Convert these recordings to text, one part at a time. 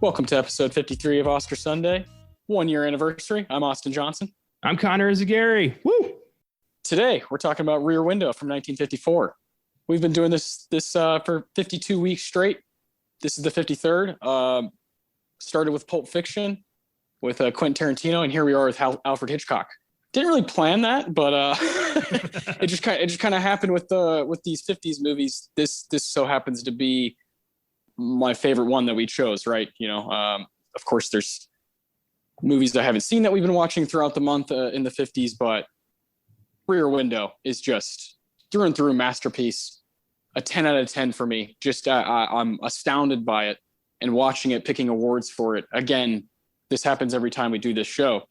Welcome to episode 53 of Oscar Sunday, 1 year anniversary. I'm Austin Johnson. I'm Connor Eyzaguirre. Woo! Today, we're talking about Rear Window from 1954. We've been doing this for 52 weeks straight. This is the 53rd. Started with Pulp Fiction with Quentin Tarantino, and here we are with Alfred Hitchcock. Didn't really plan that, but it just kind of happened with these 50s movies. This so happens to be my favorite one that we chose, right? Of course, there's movies I haven't seen that we've been watching throughout the month in the 50s, but Rear Window is just through and through masterpiece. A 10 out of 10 for me. Just I'm astounded by it and watching it, picking awards for it. Again, this happens every time we do this show.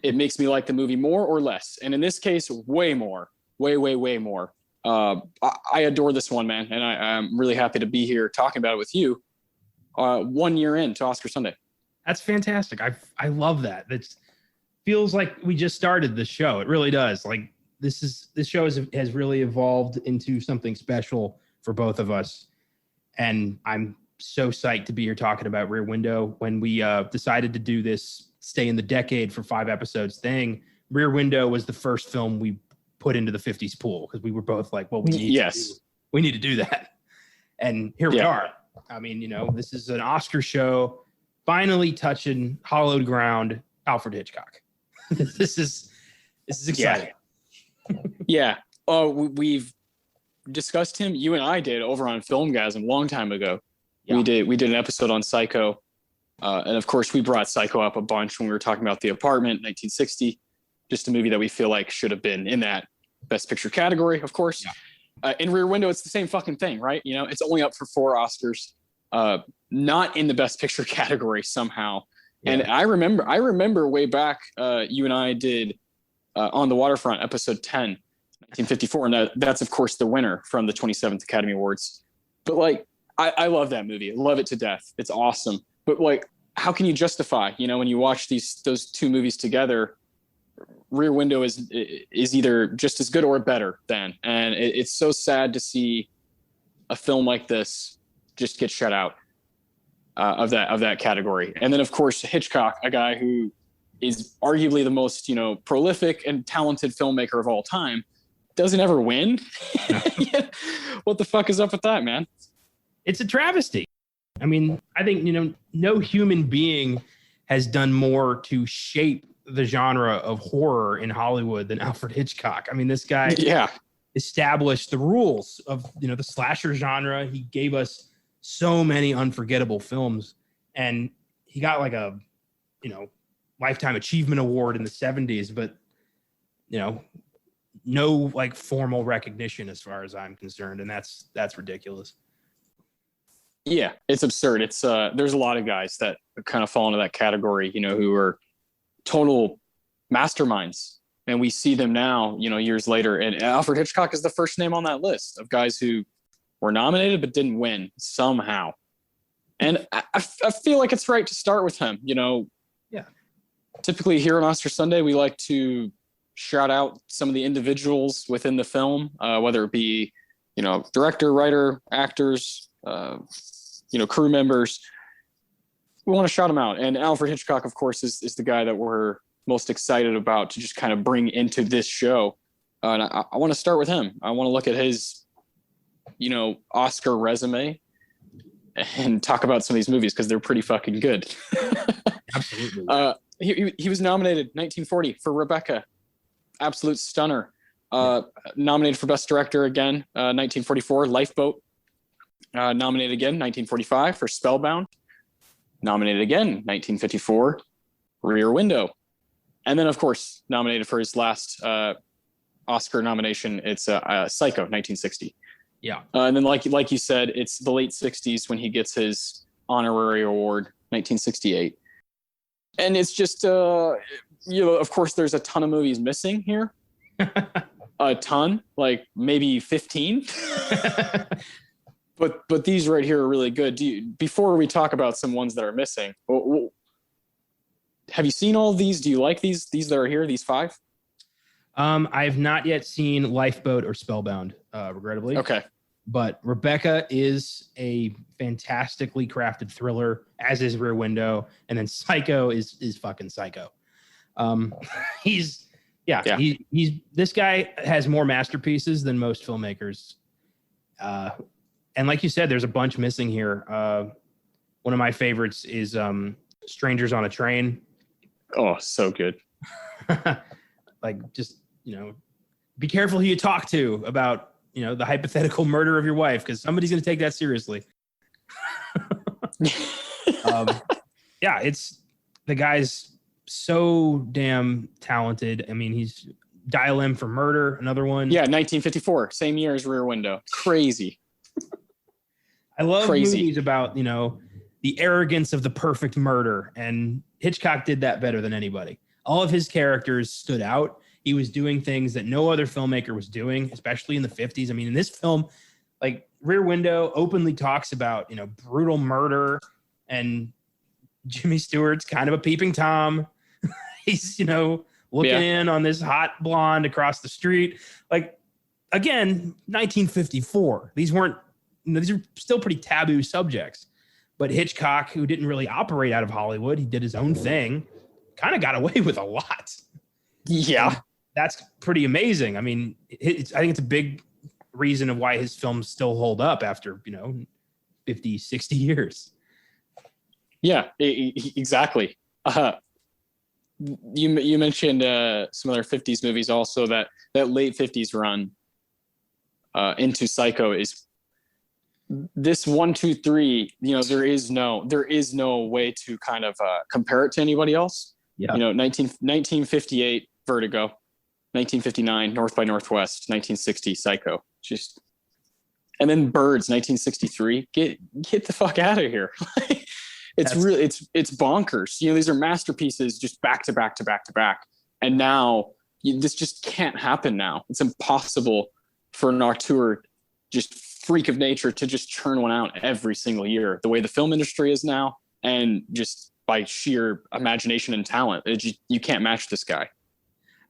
It makes me like the movie more or less. And in this case, way more. Way more. I adore this one, man. And I'm really happy to be here talking about it with you 1 year into Oscar Sunday. That's fantastic. I love that. That feels like we just started the show. It really does. Like this show has really evolved into something special for both of us. And I'm so psyched to be here talking about Rear Window. When we decided to do this stay in the decade for 5 episodes thing, Rear Window was the first film we put into the 50s pool because we were both like, well, we need to do that. And here we are. I mean, this is an Oscar show finally touching hallowed ground, Alfred Hitchcock. This is exciting. Yeah. We've discussed him. You and I did over on Filmgazm a long time ago. Yeah. We did an episode on Psycho. And of course we brought Psycho up a bunch when we were talking about The Apartment, 1960. Just a movie that we feel like should have been in that Best Picture category, of course. Yeah. In Rear Window, it's the same fucking thing, right? It's only up for 4 Oscars, not in the Best Picture category somehow. Yeah. And I remember way back, you and I did On the Waterfront, episode 10, 1954, and that's of course the winner from the 27th Academy Awards. But like, I love that movie. I love it to death. It's awesome. But like, how can you justify, when you watch those two movies together? Rear Window is either just as good or better than, and it's so sad to see a film like this just get shut out of that category. And then of course Hitchcock, a guy who is arguably the most prolific and talented filmmaker of all time, doesn't ever win. What the fuck is up with that, man? It's a travesty. I mean, I think no human being has done more to shape the genre of horror in Hollywood than Alfred Hitchcock. I mean, this guy established the rules of, the slasher genre. He gave us so many unforgettable films, and he got like a, Lifetime Achievement Award in the 70s, but, no like formal recognition as far as I'm concerned. And that's ridiculous. Yeah, it's absurd. It's there's a lot of guys that kind of fall into that category, who are total masterminds, and we see them now, years later. And Alfred Hitchcock is the first name on that list of guys who were nominated but didn't win somehow. And I feel like it's right to start with him. Yeah. Typically here on Oscar Sunday, we like to shout out some of the individuals within the film, whether it be, director, writer, actors, crew members. We want to shout him out. And Alfred Hitchcock, of course, is the guy that we're most excited about to just kind of bring into this show. And I want to start with him. I want to look at his, Oscar resume and talk about some of these movies because they're pretty fucking good. Absolutely. He was nominated 1940 for Rebecca. Absolute stunner. Nominated for Best Director again, 1944, Lifeboat. Nominated again, 1945 for Spellbound. Nominated again, 1954, Rear Window. And then, of course, nominated for his last Oscar nomination, it's Psycho, 1960. Yeah. And then, like you said, it's the late 60s when he gets his honorary award, 1968. And it's just, of course, there's a ton of movies missing here. A ton, like maybe 15. But these right here are really good. Before we talk about some ones that are missing, have you seen all of these? Do you like these that are here, these 5? I have not yet seen Lifeboat or Spellbound, regrettably. Okay. But Rebecca is a fantastically crafted thriller, as is Rear Window, and then Psycho is fucking Psycho. He's this guy has more masterpieces than most filmmakers. And like you said, there's a bunch missing here. One of my favorites is Strangers on a Train. Oh, so good. Like, just, be careful who you talk to about, the hypothetical murder of your wife, because somebody's going to take that seriously. It's the guy's so damn talented. I mean, he's Dial M for Murder, another one. Yeah, 1954, same year as Rear Window. Crazy. I love movies about, the arrogance of the perfect murder, and Hitchcock did that better than anybody. All of his characters stood out. He was doing things that no other filmmaker was doing, especially in the 50s. I mean, in this film, like Rear Window openly talks about, brutal murder, and Jimmy Stewart's kind of a peeping Tom. He's, looking in on this hot blonde across the street. Like, again, 1954. These are still pretty taboo subjects. But Hitchcock, who didn't really operate out of Hollywood, he did his own thing, kind of got away with a lot. Yeah. And that's pretty amazing. I mean, I think it's a big reason of why his films still hold up after, 50, 60 years. Yeah, exactly. You mentioned some other 50s movies also. That late 50s run into Psycho is this 1, 2, 3. There is no way to kind of compare it to anybody else. Yeah. 1958 Vertigo, 1959 North by Northwest, 1960 Psycho. And then Birds, 1963. Get the fuck out of here. It's bonkers. These are masterpieces just back to back to back to back. And now this just can't happen now. It's impossible for an auteur, just freak of nature, to just churn one out every single year. The way the film industry is now, and just by sheer imagination and talent, you can't match this guy.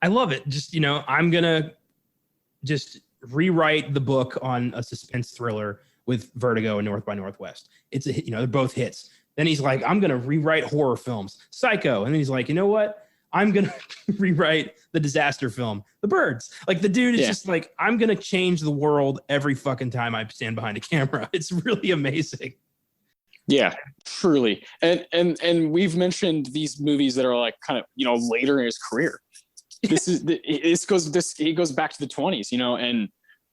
I love it. Just, I'm going to just rewrite the book on a suspense thriller with Vertigo and North by Northwest. It's they're both hits. Then he's like, I'm going to rewrite horror films, Psycho. And then he's like, you know what? I'm going to rewrite the disaster film, The Birds. Like, the dude is just like, I'm going to change the world every fucking time I stand behind a camera. It's really amazing. Yeah, truly. And we've mentioned these movies that are like kind of, later in his career. He goes back to the 20s, and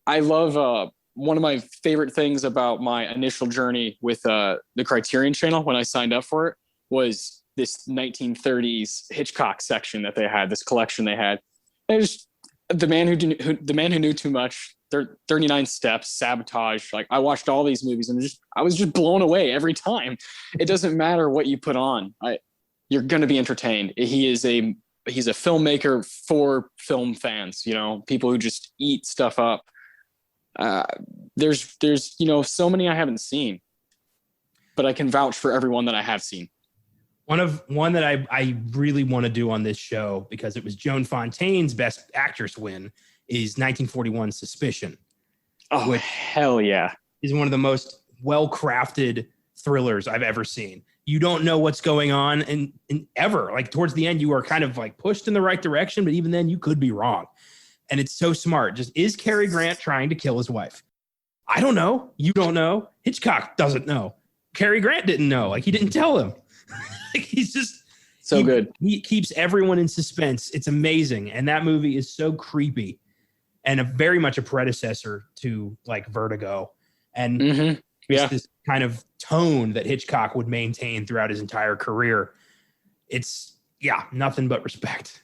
I love one of my favorite things about my initial journey with the Criterion Channel when I signed up for it was this 1930s Hitchcock section that they had, this collection they had. And it was the man who knew too much, 39 Steps, Sabotage. Like, I watched all these movies and I was just blown away every time. It doesn't matter what you put on, you're going to be entertained. He's a filmmaker for film fans, people who just eat stuff up. There's so many I haven't seen, but I can vouch for everyone that I have seen. One that I really want to do on this show, because it was Joan Fontaine's Best Actress win, is 1941 Suspicion. Oh, hell yeah. Is one of the most well-crafted thrillers I've ever seen. You don't know what's going on and ever. Like, towards the end, you are kind of like pushed in the right direction, but even then you could be wrong. And it's so smart. Just, is Cary Grant trying to kill his wife? I don't know. You don't know. Hitchcock doesn't know. Cary Grant didn't know. Like, he didn't tell him. Like, he's just so good. He keeps everyone in suspense. It's amazing. And that movie is so creepy, and very much a predecessor to like Vertigo. And this kind of tone that Hitchcock would maintain throughout his entire career. It's nothing but respect.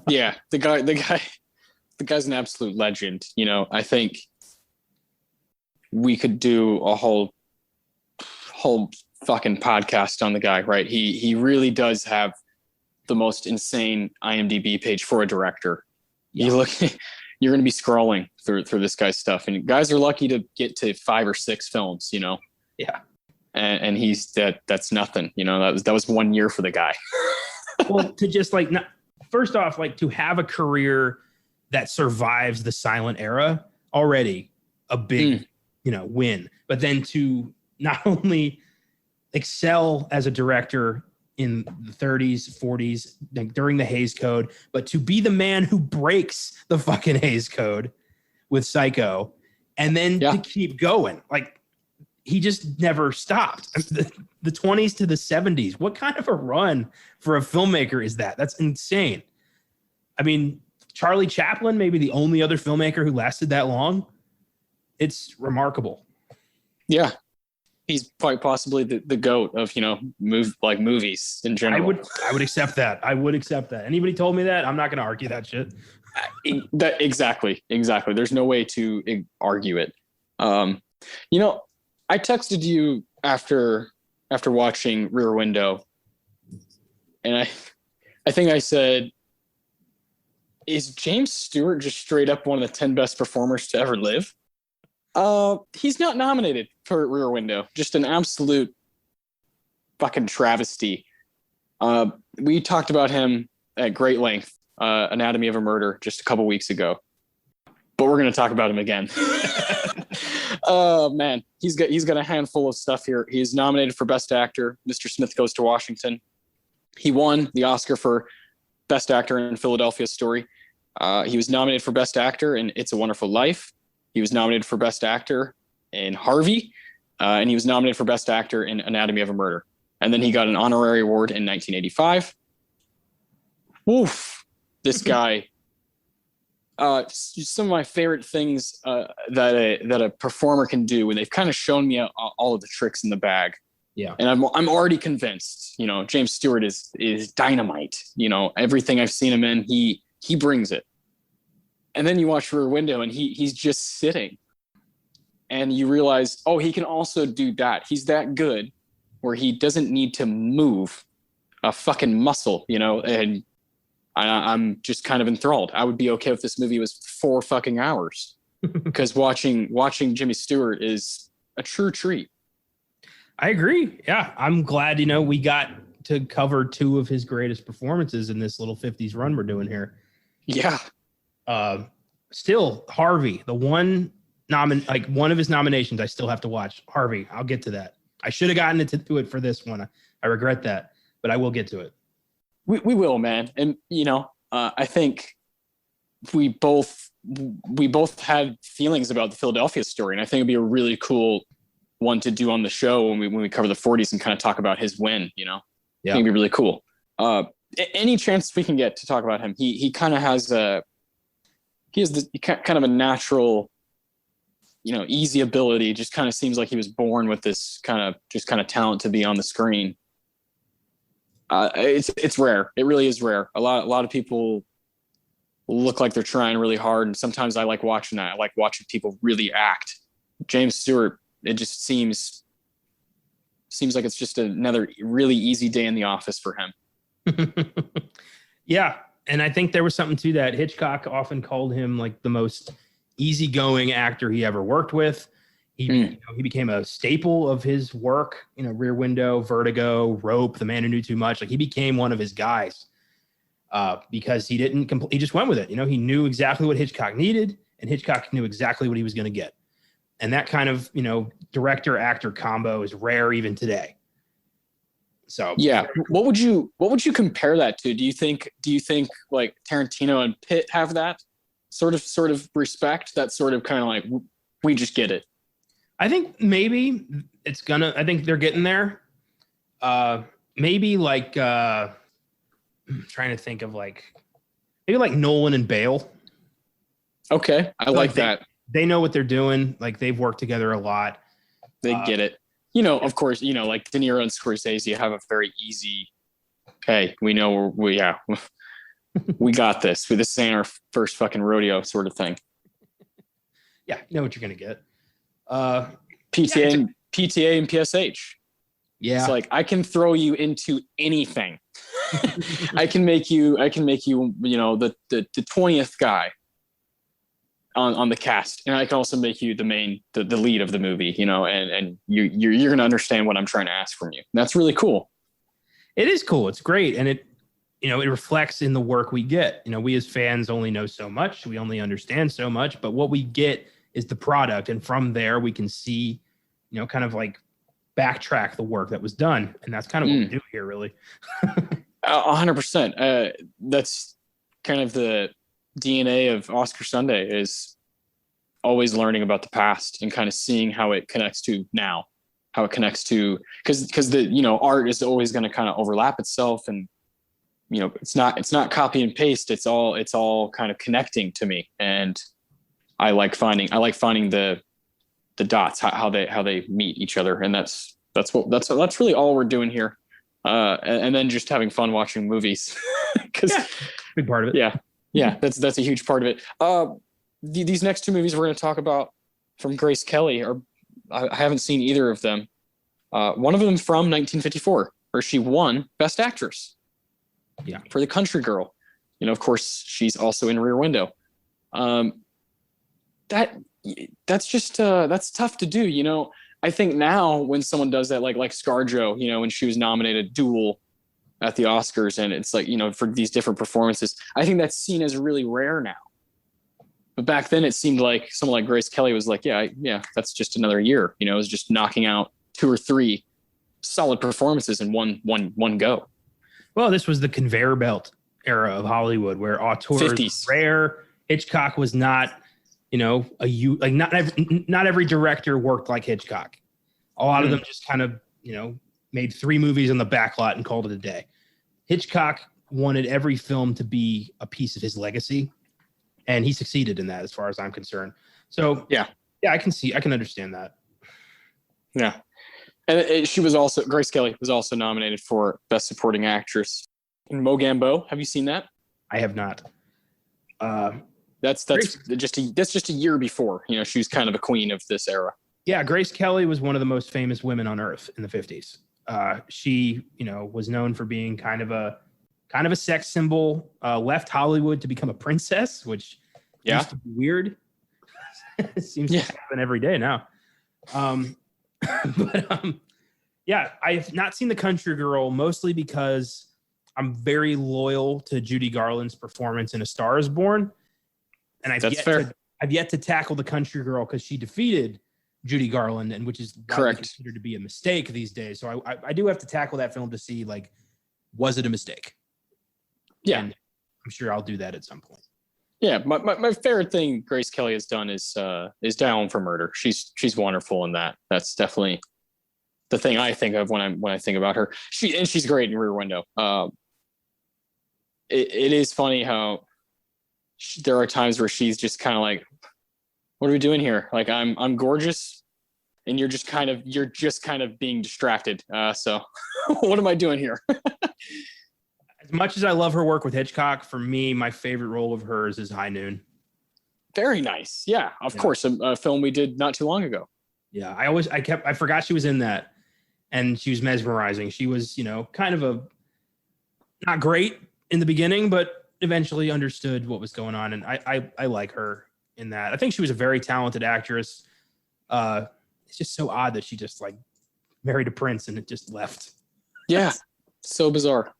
Yeah. The guy's an absolute legend. I think we could do a whole fucking podcast on the guy, right? He really does have the most insane IMDb page for a director. Yeah. You're going to be scrolling through this guy's stuff, and guys are lucky to get to 5 or 6 films, Yeah. And he's that's nothing, that was 1 year for the guy. Well, to just first off, to have a career that survives the silent era, already a big win, but then to not only excel as a director in the 30s, 40s, like during the Hays Code, but to be the man who breaks the fucking Hays Code with Psycho, and then to keep going. Like, he just never stopped. The 20s to the 70s. What kind of a run for a filmmaker is that? That's insane. I mean, Charlie Chaplin, maybe the only other filmmaker who lasted that long. It's remarkable. Yeah. He's quite possibly the GOAT of, movies in general. I would accept that. I would accept that. Anybody told me that, I'm not going to argue that shit. Exactly. There's no way to argue it. I texted you after watching Rear Window, and I think I said, is James Stewart just straight up one of the 10 best performers to ever live? He's not nominated for Rear Window. Just an absolute fucking travesty. We talked about him at great length, Anatomy of a Murder, just a couple weeks ago. But we're going to talk about him again. Oh, man. He's got a handful of stuff here. He's nominated for Best Actor. Mr. Smith Goes to Washington. He won the Oscar for Best Actor in Philadelphia Story. He was nominated for Best Actor in It's a Wonderful Life. He was nominated for Best Actor in Harvey, and he was nominated for Best Actor in Anatomy of a Murder. And then he got an honorary award in 1985. Woof. This guy. Some of my favorite things that a performer can do, when they've kind of shown me all of the tricks in the bag. Yeah. And I'm already convinced, James Stewart is dynamite. Everything I've seen him in, he brings it. And then you watch Rear Window and he's just sitting, and you realize, oh, he can also do that. He's that good where he doesn't need to move a fucking muscle, and I'm just kind of enthralled. I would be okay if this movie was 4 fucking hours, because watching Jimmy Stewart is a true treat. I agree. Yeah. I'm glad, we got to cover 2 of his greatest performances in this little 50s run we're doing here. Yeah. Still Harvey, the one of his nominations I still have to watch. Harvey, I'll get to that. I should have gotten to it for this one. I regret that, but I will get to it. We will, man. And I think we both had feelings about the Philadelphia Story, and I think it'd be a really cool one to do on the show when we cover the 40s and kind of talk about his win. Yeah, it'd be really cool. Any chance we can get to talk about him, he kind of has kind of a natural, easy ability. Just kind of seems like he was born with this kind of talent to be on the screen. It's rare. It really is rare. A lot of people look like they're trying really hard, and sometimes I like watching that. I like watching people really act. James Stewart, it just seems like it's just another really easy day in the office for him. Yeah. And I think there was something to that. Hitchcock often called him like the most easygoing actor he ever worked with. He became a staple of his work, Rear Window, Vertigo, Rope, The Man Who Knew Too Much. Like, he became one of his guys because he just went with it. He knew exactly what Hitchcock needed, and Hitchcock knew exactly what he was going to get. And that kind of, director actor combo is rare even today. So yeah, what would you compare that to? Do you think like Tarantino and Pitt have that sort of respect? That sort of kind of like, we just get it. I think maybe I think they're getting there. Maybe like, I'm trying to think of maybe like Nolan and Bale. Okay. I like that. They know what they're doing. Like, they've worked together a lot. They get it. Of course, like De Niro and Scorsese have a very easy, hey, we know we got this. This ain't our first fucking rodeo sort of thing. Yeah, you know what you're going to get. PTA and PSH. Yeah. It's like, I can throw you into anything. I can make you, the 20th guy on the cast, and I can also make you the lead of the movie, and you're going to understand what I'm trying to ask from you. And that's really cool. It is cool. It's great. And it reflects in the work we get. We as fans only know so much. We only understand so much, but what we get is the product. And from there, we can see, kind of like backtrack the work that was done. And that's kind of what we do here, really. 100%. That's kind of the DNA of Oscar Sunday, is always learning about the past and kind of seeing how it connects to now, how it connects to, because the, art is always going to kind of overlap itself, and it's not copy and paste. It's all kind of connecting to me, and I like finding the dots, how they meet each other, and that's really all we're doing here, and then just having fun watching movies, because big part of it. Yeah, that's a huge part of it. These next two movies we're going to talk about from Grace Kelly I haven't seen either of them. One of them from 1954, where she won Best Actress. Yeah, for The Country Girl. Of course, she's also in Rear Window. That's just that's tough to do. I think now when someone does that, like ScarJo, when she was nominated dual at the Oscars, and it's like, for these different performances, I think that's seen as really rare now. But back then it seemed like someone like Grace Kelly was like, yeah, that's just another year. It was just knocking out 2 or 3 solid performances in one go. Well, this was the conveyor belt era of Hollywood, where auteurs 50s. were rare. Hitchcock was not, not every director worked like Hitchcock. A lot of them just kind of, made 3 movies on the back lot and called it a day. Hitchcock wanted every film to be a piece of his legacy, and he succeeded in that, as far as I'm concerned. So yeah, I can understand that. Yeah. And Grace Kelly was also nominated for Best Supporting Actress in Mogambo. Have you seen that? I have not. That's just a year before. She was kind of a queen of this era. Yeah, Grace Kelly was one of the most famous women on earth in the 50s. She, was known for being kind of a sex symbol. Left Hollywood to become a princess, which used to be weird. It seems to happen every day now. I have not seen The Country Girl, mostly because I'm very loyal to Judy Garland's performance in A Star Is Born, and I've yet to tackle The Country Girl because she defeated Judy Garland, and which is correct, considered to be a mistake these days. So I do have to tackle that film to see, like, was it a mistake? Yeah, and I'm sure I'll do that at some point. Yeah, my favorite thing Grace Kelly has done is Down for Murder. She's wonderful in that. That's definitely the thing I think of when I think about her. She's great in Rear Window. It is funny how there are times where she's just kind of like, what are we doing here? Like, I'm gorgeous, and you're just kind of being distracted. So what am I doing here? As much as I love her work with Hitchcock, for me, my favorite role of hers is High Noon. Very nice. Yeah, of course. A film we did not too long ago. Yeah, I forgot she was in that, and she was mesmerizing. She was, kind of not great in the beginning, but eventually understood what was going on. And I like her in that. I think she was a very talented actress. It's just so odd that she just, like, married a prince and it just left. Yeah, so bizarre.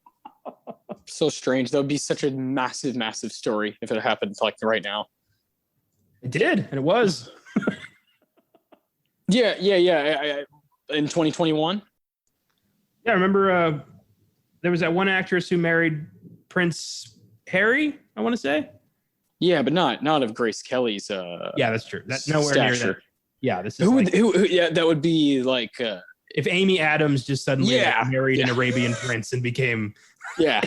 So strange. That would be such a massive, massive story if it happened like right now. It did, and it was. Yeah. In 2021. Yeah, I remember there was that one actress who married Prince Harry, I want to say. Yeah, but not of Grace Kelly's. Yeah, that's true. That's nowhere stature. Near that. Yeah, this is who. Yeah, that would be like if Amy Adams just suddenly married an Arabian prince and became. Yeah.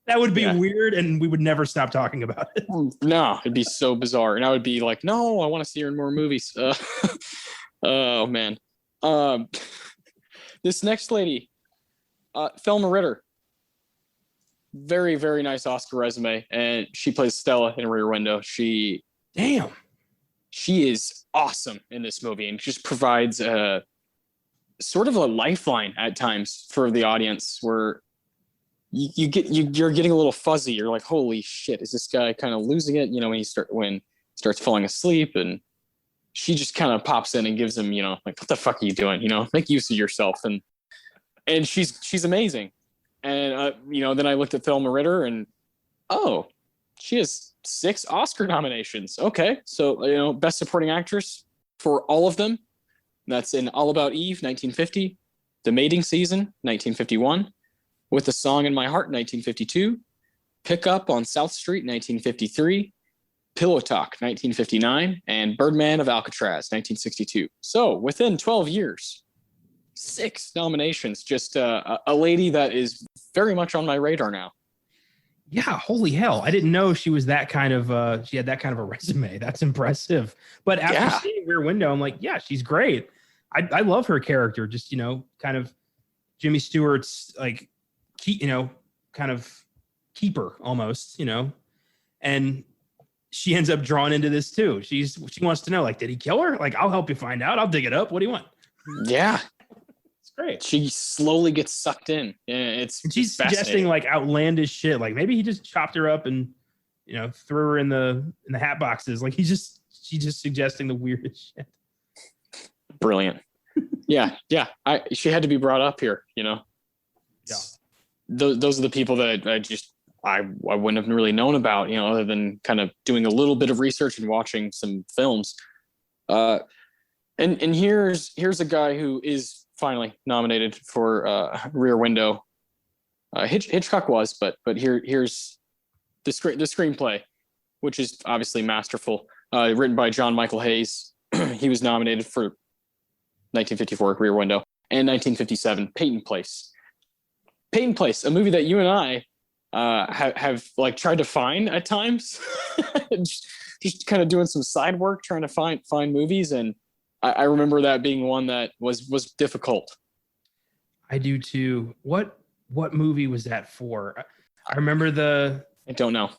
That would be weird, and we would never stop talking about it. No, it'd be so bizarre. And I would be like, no, I want to see her in more movies. Oh, man. This next lady, Thelma Ritter. Very, very nice Oscar resume. And she plays Stella in Rear Window. She is awesome in this movie, and just provides sort of a lifeline at times for the audience, where you're getting a little fuzzy. You're like, holy shit, is this guy kind of losing it? When he starts falling asleep, and she just kind of pops in and gives him, like, what the fuck are you doing? Make use of yourself. And she's amazing. And then I looked at Thelma Ritter, and She has 6 Oscar nominations. Okay, so Best Supporting Actress for all of them. That's in All About Eve, 1950, The Mating Season, 1951, With a Song in My Heart, 1952, Pick Up on South Street, 1953, Pillow Talk, 1959, and Birdman of Alcatraz, 1962. So within 12 years, 6 nominations. Just a lady that is very much on my radar now. Yeah, holy hell. I didn't know she was that kind of, she had that kind of a resume. That's impressive. But after seeing Rear Window, I'm like, yeah, she's great. I love her character. Just, kind of Jimmy Stewart's like, kind of keeper almost, and she ends up drawn into this too. She wants to know, like, did he kill her? Like, I'll help you find out. I'll dig it up. What do you want? Yeah. Great. She slowly gets sucked in. She's suggesting like outlandish shit. Like maybe he just chopped her up and threw her in the hat boxes. Like she's just suggesting the weirdest shit. Brilliant. Yeah. She had to be brought up here. Yeah. Those are the people that I wouldn't have really known about. Other than kind of doing a little bit of research and watching some films. And here's a guy who is finally nominated for Rear Window. Hitchcock was, but here's the screenplay, which is obviously masterful. Written by John Michael Hayes. He was nominated for 1954 Rear Window and 1957 Peyton Place. Peyton Place, a movie that you and I have like tried to find at times, just kind of doing some side work trying to find movies, and I remember that being one that was difficult. I do too. What movie was that for? I remember I don't know.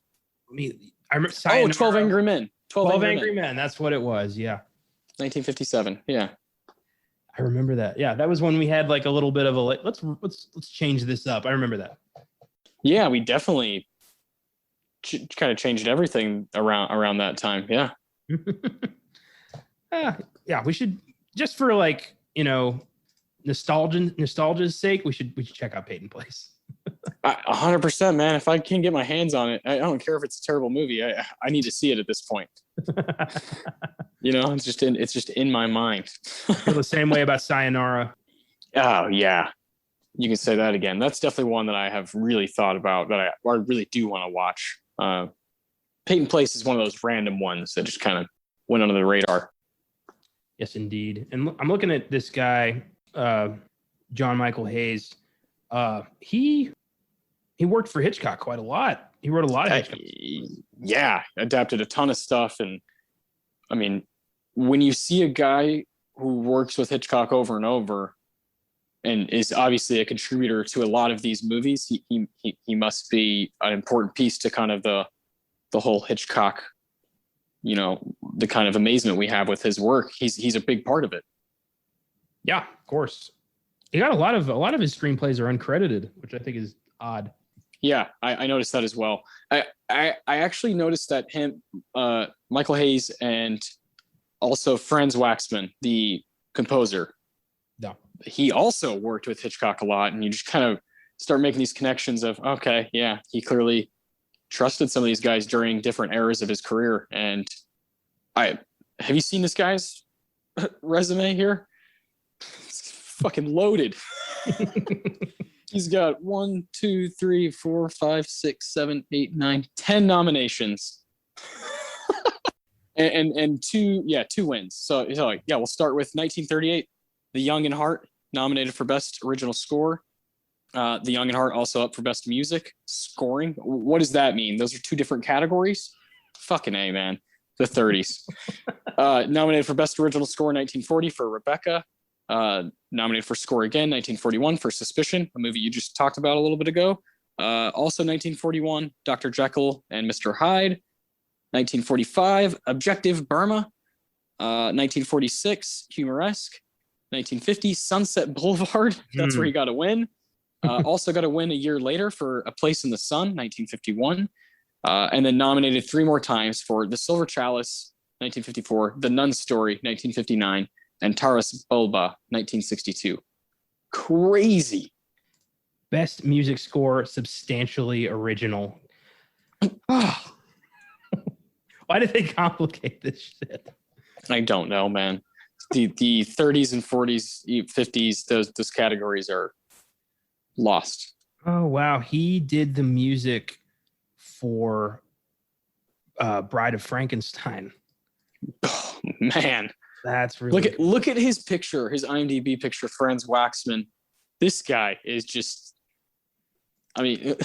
I remember 12 Angry Men. 12 Angry Men. That's what it was. Yeah. 1957. Yeah. I remember that. Yeah, that was when we had like a little bit of a let's change this up. I remember that. Yeah, we definitely kind of changed everything around that time. Yeah. Yeah, we should, just for like, nostalgia's sake, we should check out Peyton Place. 100%, man. If I can get my hands on it, I don't care if it's a terrible movie. I need to see it at this point. It's just in my mind. I feel the same way about Sayonara. Oh yeah, you can say that again. That's definitely one that I have really thought about, that I really do want to watch. Peyton Place is one of those random ones that just kind of went under the radar. Yes, indeed. And I'm looking at this guy, John Michael Hayes. He worked for Hitchcock quite a lot. He wrote a lot of Hitchcock. Yeah, adapted a ton of stuff. And I mean, when you see a guy who works with Hitchcock over and over and is obviously a contributor to a lot of these movies, he must be an important piece to kind of the whole Hitchcock, the kind of amazement we have with his work. He's a big part of it. Yeah, of course. He got a lot of his screenplays are uncredited, which I think is odd. Yeah, I noticed that as well. I actually noticed that Michael Hayes, and also Franz Waxman, the composer. Yeah. He also worked with Hitchcock a lot, and you just kind of start making these connections of, okay, yeah, he clearly trusted some of these guys during different eras of his career. And have you seen this guy's resume here? It's fucking loaded. He's got 1, 2, 3, 4, 5, 6, 7, 8, 9, 10 nominations. and two wins. So yeah, we'll start with 1938, The Young and Heart, nominated for Best Original Score. The Young and Heart also up for Best Music Scoring. What does that mean? Those are 2 different categories? Fucking A, man. The 30s. Nominated for Best Original Score 1940 for Rebecca. Nominated for Score again 1941 for Suspicion, a movie you just talked about a little bit ago. Also 1941, Dr. Jekyll and Mr. Hyde. 1945, Objective Burma. 1946, Humoresque. 1950, Sunset Boulevard. That's where he got a win. Also got a win a year later for A Place in the Sun, 1951. And then nominated 3 more times for The Silver Chalice, 1954, The Nun Story, 1959, and Taras Bulba, 1962. Crazy. Best music score, substantially original. Why did they complicate this shit? I don't know, man. The 30s and 40s, 50s, those categories are lost. Oh wow, he did the music for Bride of Frankenstein. Oh, man, that's really look at his picture, his IMDb picture, Franz Waxman. This guy is just, I mean,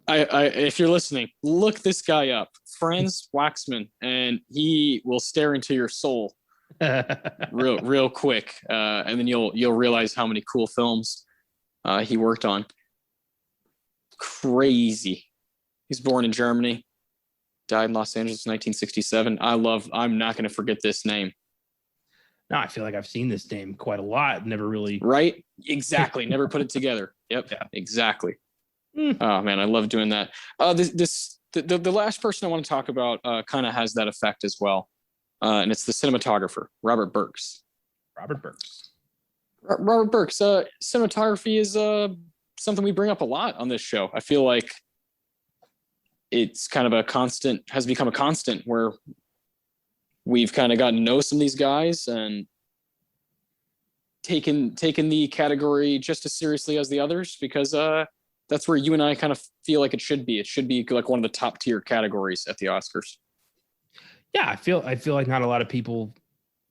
I if you're listening, look this guy up, Franz Waxman, and he will stare into your soul real quick, and then you'll realize how many cool films he worked on. Crazy. He's born in Germany, died in Los Angeles in 1967. I'm not going to forget this name. No, I feel like I've seen this name quite a lot. Never really. Right? Exactly. Never put it together. Yep. Yeah. Exactly. Oh man, I love doing that. The last person I want to talk about kind of has that effect as well, and it's the cinematographer, Robert Burks. Robert Burks. Cinematography is something we bring up a lot on this show. I feel like it's kind of has become a constant where we've kind of gotten to know some of these guys and taken the category just as seriously as the others, because that's where you and I kind of feel like it should be. It should be like one of the top tier categories at the Oscars. Yeah, I feel like not a lot of people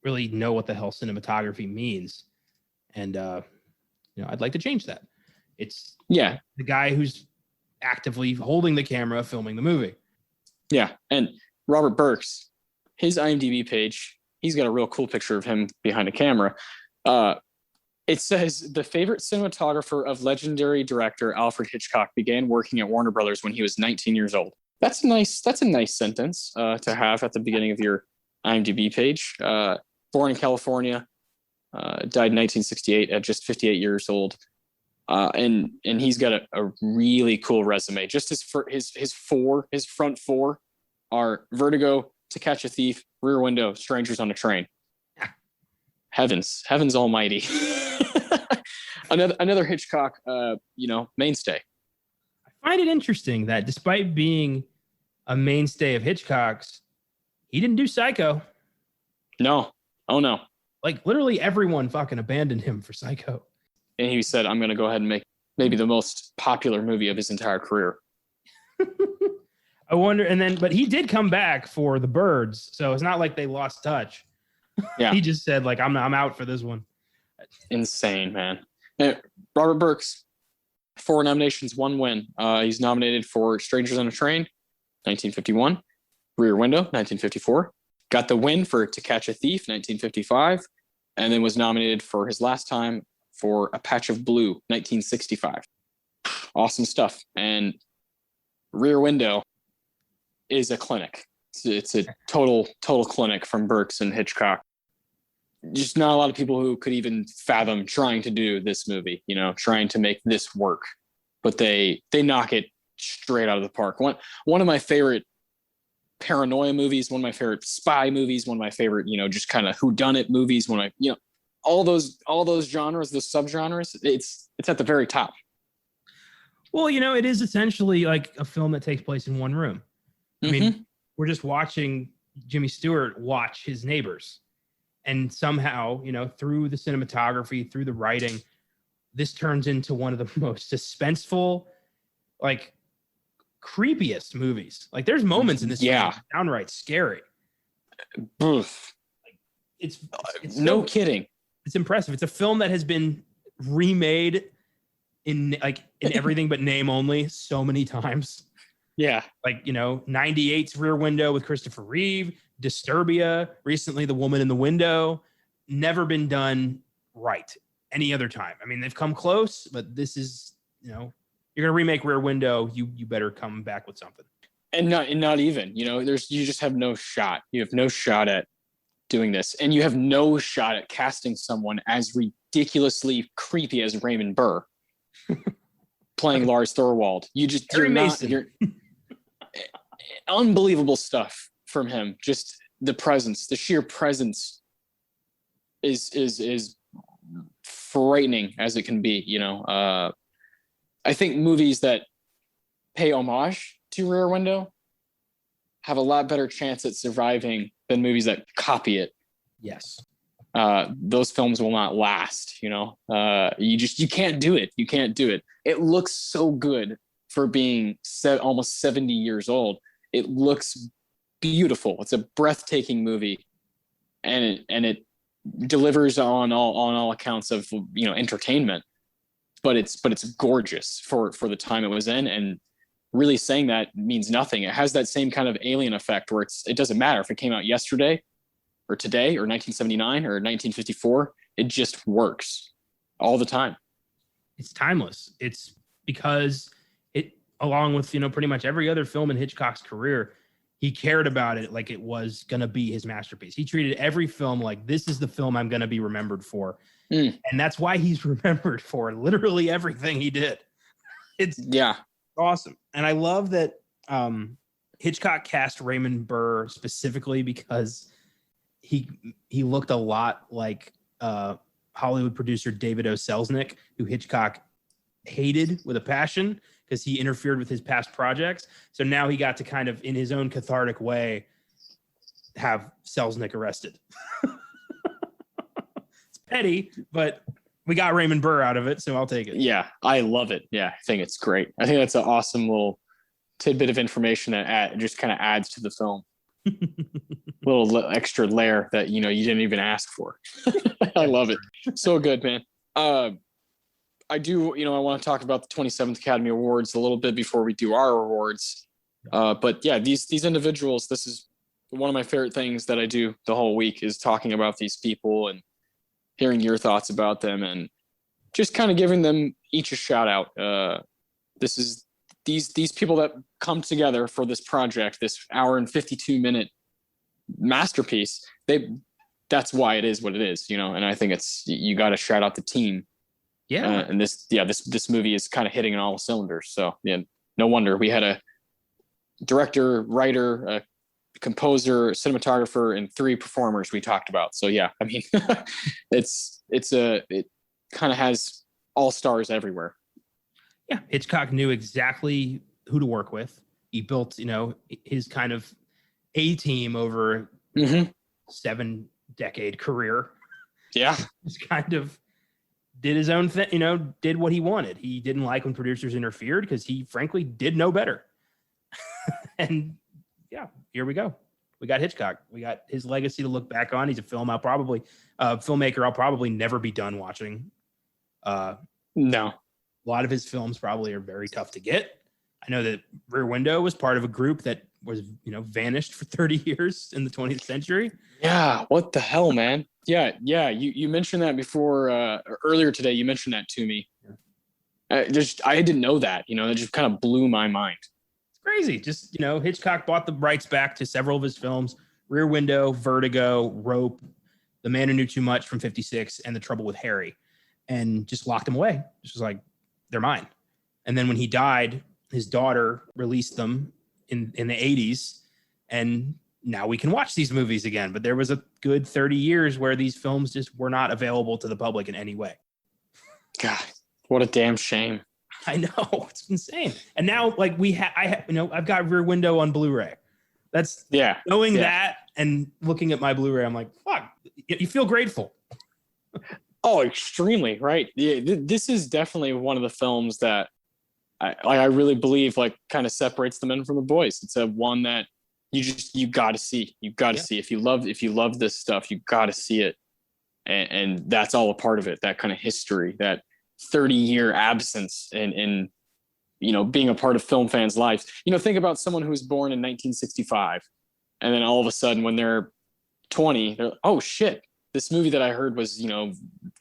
really know what the hell cinematography means, and I'd like to change that. It's the guy who's actively holding the camera, filming the movie. Yeah, and Robert Burks, his IMDb page, he's got a real cool picture of him behind a camera. It says the favorite cinematographer of legendary director Alfred Hitchcock began working at Warner Brothers when he was 19 years old. That's a nice sentence to have at the beginning of your IMDb page. Born in California, died in 1968 at just 58 years old. And he's got a really cool resume. Just his front four are Vertigo, To Catch a Thief, Rear Window, Strangers on a Train. Heavens almighty. another Hitchcock mainstay. I find it interesting that despite being a mainstay of Hitchcock's, he didn't do Psycho. No. Oh no. Like literally everyone fucking abandoned him for Psycho. And he said, I'm going to go ahead and make maybe the most popular movie of his entire career. I wonder, but he did come back for The Birds, so it's not like they lost touch. Yeah. He just said, like, I'm out for this one. Insane, man. Robert Burks, 4 nominations, 1 win. He's nominated for Strangers on a Train, 1951. Rear Window, 1954. Got the win for To Catch a Thief, 1955. And then was nominated for his last time for A Patch of Blue, 1965. Awesome stuff. And Rear Window is a clinic. It's a total clinic from Burks and Hitchcock. Just not a lot of people who could even fathom trying to do this movie, trying to make this work. But they knock it straight out of the park. One of my favorite paranoia movies, one of my favorite spy movies, one of my favorite, just kind of whodunit movies, all those genres, those subgenres, it's at the very top. Well, it is essentially like a film that takes place in one room. I mean, we're just watching Jimmy Stewart watch his neighbors. And somehow, through the cinematography, through the writing, this turns into one of the most suspenseful, like, creepiest movies. Like, there's moments in this film downright scary. Oof. It's no kidding. It's impressive. It's a film that has been remade in everything but name only so many times. Yeah. Like, 98's Rear Window with Christopher Reeve, Disturbia, recently The Woman in the Window. Never been done right any other time. I mean, they've come close, but this is, you're going to remake Rear Window, you better come back with something. And not even, you just have no shot. You have no shot at doing this. And you have no shot at casting someone as ridiculously creepy as Raymond Burr playing Lars Thorwald. You're unbelievable stuff from him. Just the presence, the sheer presence is frightening as it can be. I think movies that pay homage to Rear Window have a lot better chance at surviving than movies that copy it. Yes. Those films will not last, you can't do it. You can't do it. It looks so good for being almost 70 years old. It looks beautiful. It's a breathtaking movie, and it delivers on all accounts of entertainment. But it's gorgeous for the time it was in, and really saying that means nothing. It has that same kind of Alien effect where it doesn't matter if it came out yesterday or today or 1979 or 1954. It just works all the time. It's timeless. It's because it, along with pretty much every other film in Hitchcock's career, he cared about it like it was going to be his masterpiece. He treated every film like, this is the film I'm going to be remembered for. And that's why he's remembered for literally everything he did. It's awesome. And I love that Hitchcock cast Raymond Burr specifically because he looked a lot like Hollywood producer David O. Selznick, who Hitchcock hated with a passion because he interfered with his past projects. So now he got to kind of, in his own cathartic way, have Selznick arrested. It's petty, but we got Raymond Burr out of it, so I'll take it. Yeah, I love it. Yeah, I think it's great. I think that's an awesome little tidbit of information that just kind of adds to the film. Little extra layer that you didn't even ask for. I love it. So good, man. I do, I want to talk about the 27th Academy Awards a little bit before we do our awards. But yeah, these individuals, this is one of my favorite things that I do the whole week is talking about these people and hearing your thoughts about them and just kind of giving them each a shout out. This is these people that come together for this project, this hour and 52-minute masterpiece. That's why it is what it is, and I think you got to shout out the team. Yeah. And this movie is kind of hitting on all cylinders. So yeah, no wonder we had a director, writer, a composer, cinematographer, and 3 performers we talked about. So yeah, I mean, it kind of has all stars everywhere. Yeah, Hitchcock knew exactly who to work with. He built, his kind of A team over 7-decade career. Yeah, just kind of did his own thing, did what he wanted. He didn't like when producers interfered because he frankly did know better. And yeah, here we go. We got Hitchcock. We got his legacy to look back on. He's a filmmaker I'll probably never be done watching. No. A lot of his films probably are very tough to get. I know that Rear Window was part of a group that was, vanished for 30 years in the 20th century. Yeah. What the hell, man? Yeah. You mentioned that before, earlier today. You mentioned that to me. I didn't know that, it just kind of blew my mind. It's crazy. Just, Hitchcock bought the rights back to several of his films: Rear Window, Vertigo, Rope, The Man Who Knew Too Much from 56, and The Trouble with Harry, and just locked them away. Just was like, they're mine. And then when he died, his daughter released them in the 80s, and now we can watch these movies again. But there was a good 30 years where these films just were not available to the public in any way. God, what a damn shame. I know, it's insane. And now, like, I've got Rear Window on Blu-ray. That's knowing that and looking at my Blu-ray, I'm like, fuck, you feel grateful. Oh, extremely, right? Yeah, this is definitely one of the films that I really believe kind of separates the men from the boys. It's a one that you got to see. You got to see. If you love this stuff, you got to see it. And that's all a part of it. That kind of history, that 30-year absence in being a part of film fans' lives. Think about someone who was born in 1965, and then all of a sudden when they're 20, they're like, oh shit, this movie that I heard was,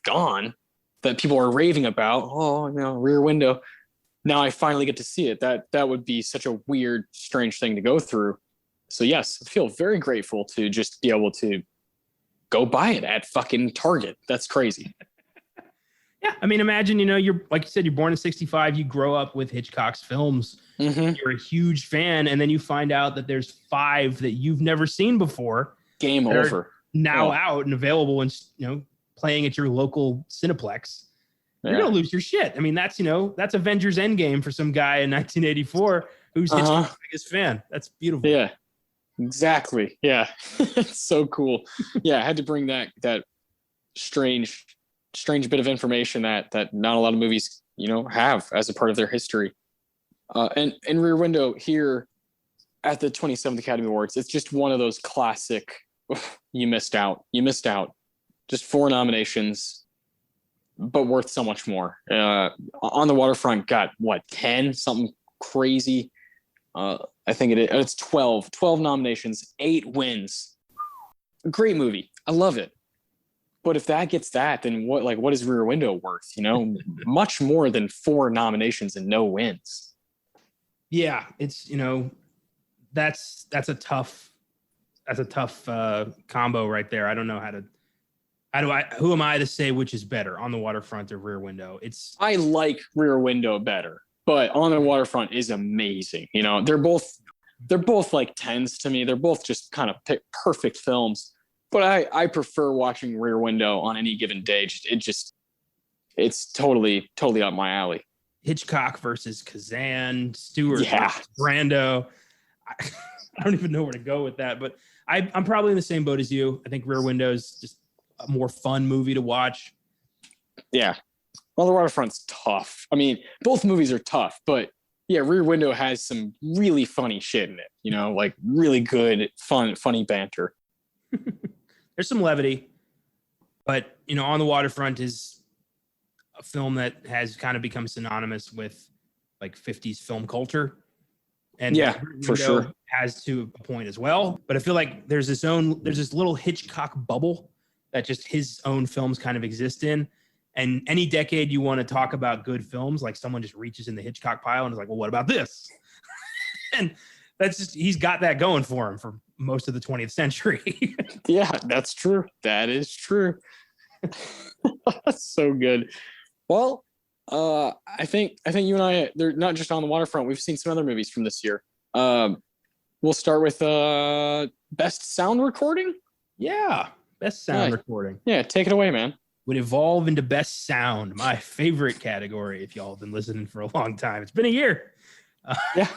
gone, that people are raving about. Oh, Rear Window. Now I finally get to see it. That would be such a weird, strange thing to go through. So yes, I feel very grateful to just be able to go buy it at fucking Target. That's crazy. Yeah, I mean, imagine, you're, like you said, you're born in 65, you grow up with Hitchcock's films, you're a huge fan, and then you find out that there's 5 that you've never seen before. Game over. Now out and available and, playing at your local Cineplex. You're going to lose your shit. I mean, that's Avengers Endgame for some guy in 1984 who's Hitchcock's biggest fan. That's beautiful. Yeah. Exactly. Yeah. It's so cool. Yeah, I had to bring that strange bit of information that not a lot of movies, have as a part of their history. And Rear Window here at the 27th Academy Awards, it's just one of those classic, you missed out. You missed out. Just 4 nominations, but worth so much more. On the Waterfront got, 10? Something crazy. I think it's 12 nominations, 8 wins. Great movie. I love it. But if that gets that, then what is Rear Window worth? Much more than 4 nominations and no wins. Yeah, it's that's a tough combo right there. I don't know who am I to say which is better, On the Waterfront or Rear Window? I like Rear Window better, but On the Waterfront is amazing. They're both like 10s to me. They're both just kind of perfect films. But I prefer watching Rear Window on any given day. It's totally up my alley. Hitchcock versus Kazan, Stewart versus Brando. I don't even know where to go with that, but I'm probably in the same boat as you. I think Rear Window is just a more fun movie to watch. Yeah. Well, The Waterfront's tough. I mean, both movies are tough, but yeah, Rear Window has some really funny shit in it, like really good, funny banter. There's some levity, but On the Waterfront is a film that has kind of become synonymous with like 50s film culture. And yeah, for sure, has to a point as well. But I feel like there's this little Hitchcock bubble that just his own films kind of exist in. And any decade you want to talk about good films, like someone just reaches in the Hitchcock pile and is like, well, what about this? And he's got that going for him for most of the 20th century. Yeah, that's true. That is true. That's so good. Well, I think you and I, they're not just On the Waterfront. We've seen some other movies from this year. We'll start with best sound recording. Yeah, best sound recording. Yeah, take it away, man. Would evolve into best sound, my favorite category. If y'all have been listening for a long time, it's been a year. Yeah,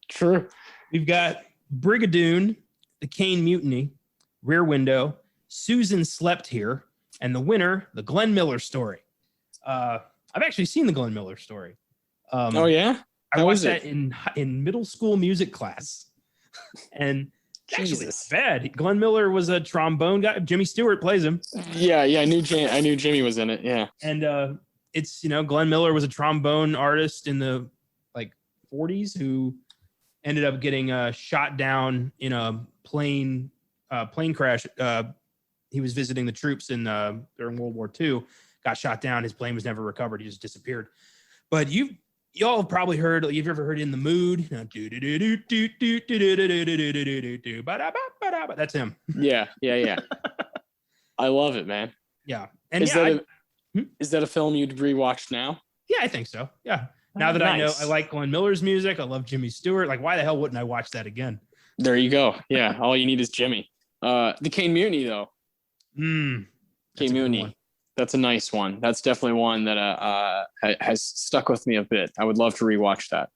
true. We've got Brigadoon, The Caine Mutiny, Rear Window, Susan Slept Here, and the winner, The Glenn Miller Story. I've actually seen The Glenn Miller Story. Oh yeah, I watched that in middle school music class, and actually it's bad. Glenn Miller was a trombone guy. Jimmy Stewart plays him. Yeah, I knew Jimmy was in it. Yeah, and it's Glenn Miller was a trombone artist in the 40s who ended up getting shot down in a plane crash. He was visiting the troops during World War II. Got shot down. His plane was never recovered. He just disappeared. But y'all have probably heard. You've ever heard "In the Mood"? That's him. Yeah. I love it, man. Yeah. And is that a film you'd rewatch now? Yeah, I think so. Yeah. Now that nice. I know I like Glenn Miller's music, I love Jimmy Stewart. Like, why the hell wouldn't I watch that again? There you go. Yeah. All you need is Jimmy. The Caine Mutiny, though. Caine Mutiny. That's a nice one. That's definitely one that has stuck with me a bit. I would love to rewatch that.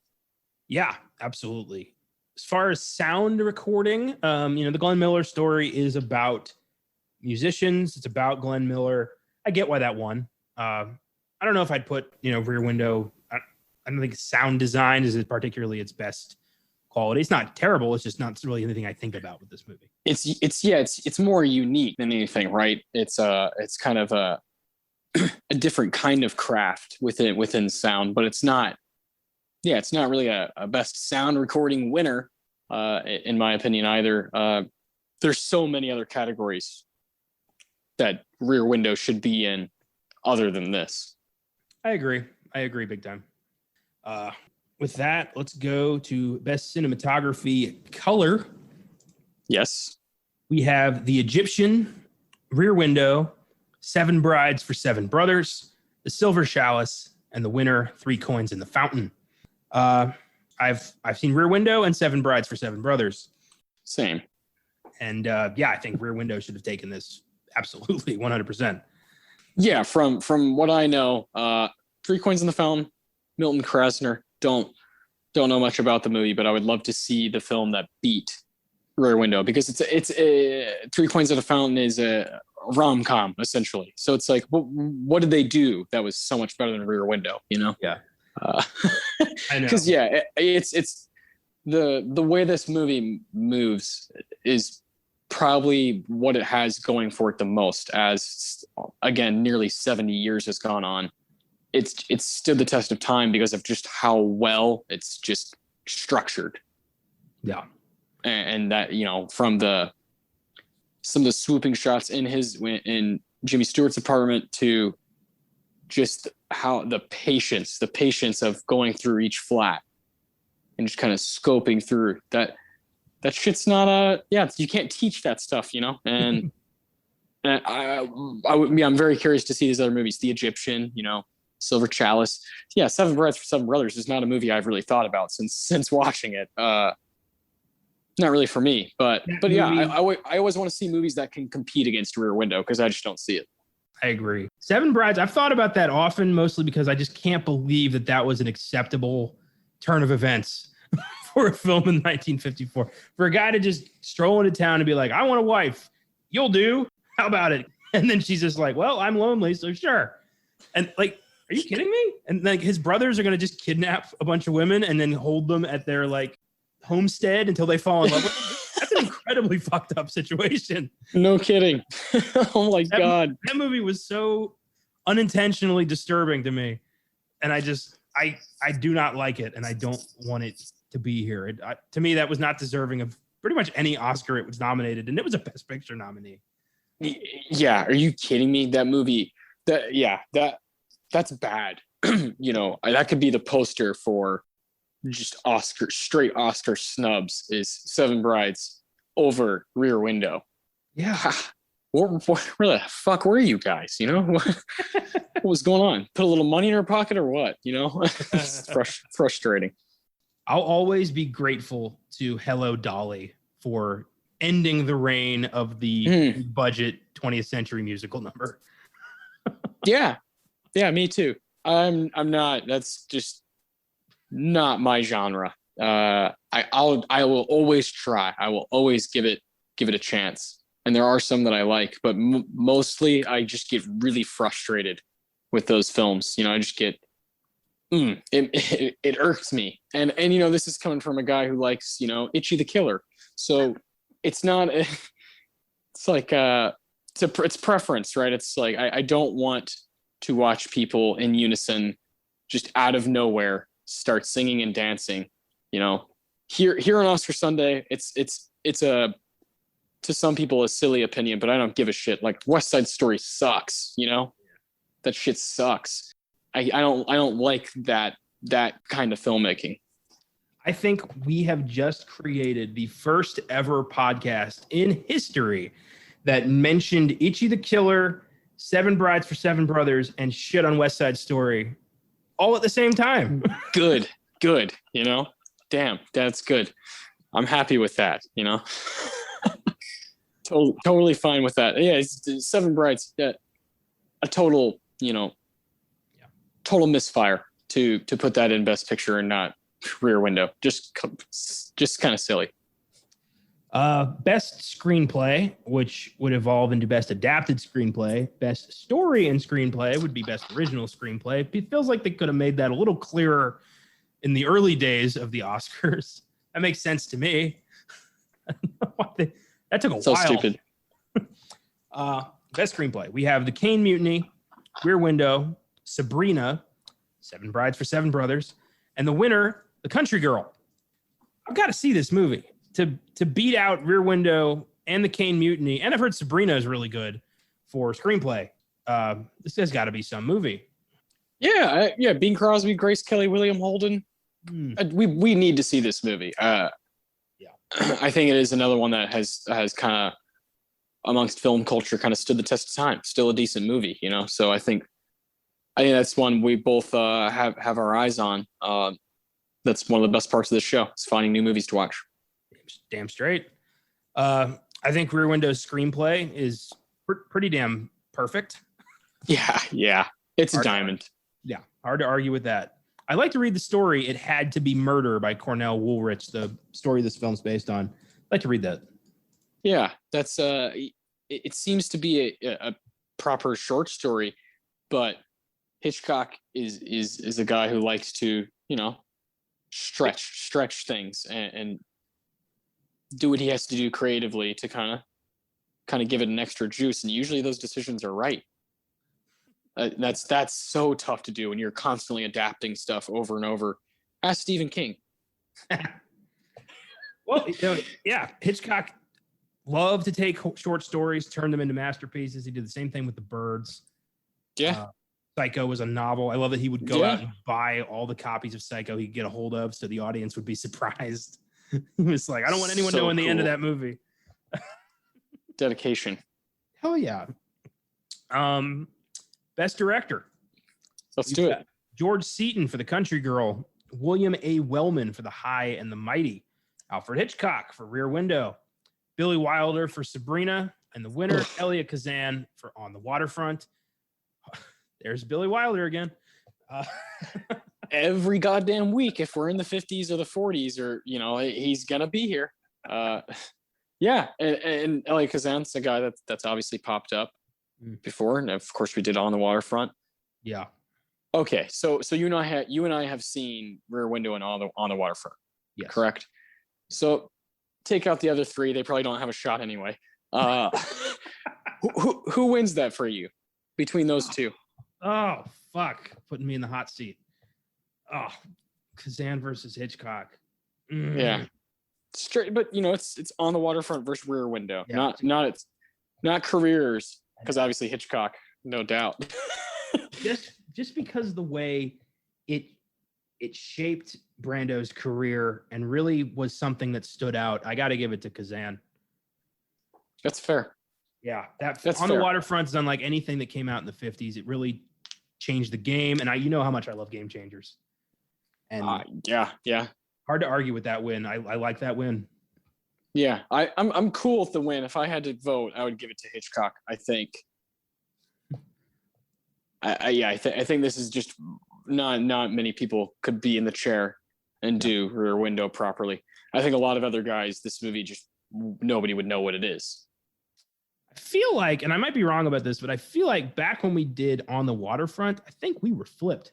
Yeah, absolutely. As far as sound recording, the Glenn Miller Story is about musicians. It's about Glenn Miller. I get why that won. I don't know if I'd put, Rear Window. I don't think sound design is particularly its best quality. It's not terrible. It's just not really anything I think about with this movie. It's more unique than anything, right? It's kind of a different kind of craft within sound, but it's not really a best sound recording winner, in my opinion either. There's so many other categories that Rear Window should be in other than this. I agree big time. With that, let's go to best cinematography color. Yes. We have The Egyptian, Rear Window, Seven Brides for Seven Brothers, The Silver Chalice, and the winner, Three Coins in the Fountain. I've seen Rear Window and Seven Brides for Seven Brothers. Same. And I think Rear Window should have taken this absolutely 100%. Yeah, from what I know, Three Coins in the Fountain, Milton Krasner. Don't know much about the movie, but I would love to see the film that beat Rear Window, because it's Three Coins at a Fountain is a rom-com essentially. So it's like, what did they do that was so much better than Rear Window? You know? Yeah. I know. Because it's the way this movie moves is probably what it has going for it the most. As again, nearly 70 years has gone on. It's stood the test of time because of just how well it's just structured. Yeah. And that, you know, from some of the swooping shots in Jimmy Stewart's apartment to just how the patience of going through each flat and just kind of scoping through that shit's not you can't teach that stuff, you know? And, and I'm very curious to see these other movies, The Egyptian, you know, Silver Chalice. Yeah. Seven Brides for Seven Brothers is not a movie I've really thought about since watching it. Not really for me, but yeah, I always want to see movies that can compete against Rear Window because I just don't see it. I agree. Seven Brides, I've thought about that often, mostly because I just can't believe that was an acceptable turn of events for a film in 1954. For a guy to just stroll into town and be like, I want a wife. You'll do. How about it? And then she's just like, well, I'm lonely, so sure. And like, are you kidding me? And like his brothers are going to just kidnap a bunch of women and then hold them at their like homestead until they fall in love with them. That's an incredibly fucked up situation. No kidding. Oh my God. That movie was so unintentionally disturbing to me. And I do not like it. And I don't want it to be here. To me, that was not deserving of pretty much any Oscar it was nominated. And it was a Best Picture nominee. Yeah. Are you kidding me? That movie, that's bad. You know, that could be the poster for just straight Oscar snubs is Seven Brides over Rear Window. Yeah. Where the fuck were you guys? You know, what was going on? Put a little money in her pocket or what? You know, it's frustrating. I'll always be grateful to Hello Dolly for ending the reign of the budget 20th century musical number. Yeah, me too. I'm not. That's just not my genre. I will always try. I will always give it a chance. And there are some that I like, but mostly I just get really frustrated with those films. You know, I just get it irks me. And you know, this is coming from a guy who likes, you know, Itchy the Killer. So it's not. It's like it's preference, right? It's like I don't want to watch people in unison just out of nowhere start singing and dancing. You know, here on Oscar Sunday, it's a, to some people, a silly opinion, but I don't give a shit. Like West Side Story sucks, you know? That shit sucks. I don't like that kind of filmmaking. I think we have just created the first ever podcast in history that mentioned Itchy the Killer, Seven Brides for Seven Brothers, and shit on West Side Story all at the same time. Good. You know, damn, that's good. I'm happy with that, you know. Totally fine with that. Yeah, it's Seven Brides. Yeah, a total, you know, total misfire to put that in Best Picture and not Rear Window. Just kind of silly. Best Screenplay, which would evolve into Best Adapted Screenplay. Best Story and Screenplay would be Best Original Screenplay. It feels like they could have made that a little clearer in the early days of the Oscars. That makes sense to me. That took a while. So stupid. Best Screenplay. We have The Caine Mutiny, Rear Window, Sabrina, Seven Brides for Seven Brothers, and the winner, The Country Girl. I've got to see this movie to beat out Rear Window and The Caine Mutiny. And I've heard Sabrina is really good for screenplay. This has got to be some movie. Yeah. Bing Crosby, Grace Kelly, William Holden. We need to see this movie. I think it is another one that has kind of amongst film culture kind of stood the test of time. Still a decent movie, you know. So I think that's one we both have our eyes on. That's one of the best parts of this show is finding new movies to watch. Damn straight. I think Rear Window's screenplay is pretty damn perfect. Yeah. It's a diamond. Yeah, hard to argue with that. I like to read the story. It Had to Be Murder by Cornell Woolrich, the story this film's based on. like to read that. Yeah, that's it seems to be a proper short story, but Hitchcock is a guy who likes to, stretch things and do what he has to do creatively to kind of give it an extra juice. And usually those decisions are right. That's so tough to do when you're constantly adapting stuff over and over. Ask Stephen King. Well, yeah, Hitchcock loved to take short stories, turn them into masterpieces. He did the same thing with The Birds. Yeah. Psycho was a novel. I love that he would go out and buy all the copies of Psycho he could get a hold of so the audience would be surprised. He was like, I don't want anyone knowing the end of that movie. Dedication. Hell yeah. Best director. Let's do it. George Seaton for The Country Girl. William A. Wellman for The High and the Mighty. Alfred Hitchcock for Rear Window. Billy Wilder for Sabrina. And the winner, Elia Kazan for On the Waterfront. There's Billy Wilder again. Every goddamn week, if we're in the 50s or the 40s, or he's gonna be here. Yeah, and Elia Kazan's a guy that's obviously popped up before, and of course we did On the Waterfront. Yeah. Okay, so you and I have seen Rear Window and On the Waterfront. Yes. Correct. So take out the other three; they probably don't have a shot anyway. Who wins that for you between those two? Oh, fuck. Putting me in the hot seat. Oh, Kazan versus Hitchcock. Yeah. Straight, but it's On the Waterfront versus Rear Window. Yeah. Not careers, because obviously Hitchcock, no doubt. just because the way it shaped Brando's career and really was something that stood out, I got to give it to Kazan. That's fair. Yeah, that's On the Waterfront's unlike anything that came out in the 50s. It really changed the game, and you know how much I love game changers. And yeah, hard to argue with that win. I like that win. Yeah, I'm cool with the win. If I had to vote, I would give it to Hitchcock. I think. I think this is just not many people could be in the chair and do Rear Window properly. I think a lot of other guys, this movie just nobody would know what it is. I feel like, and I might be wrong about this, but I feel like back when we did On the Waterfront, I think we were flipped.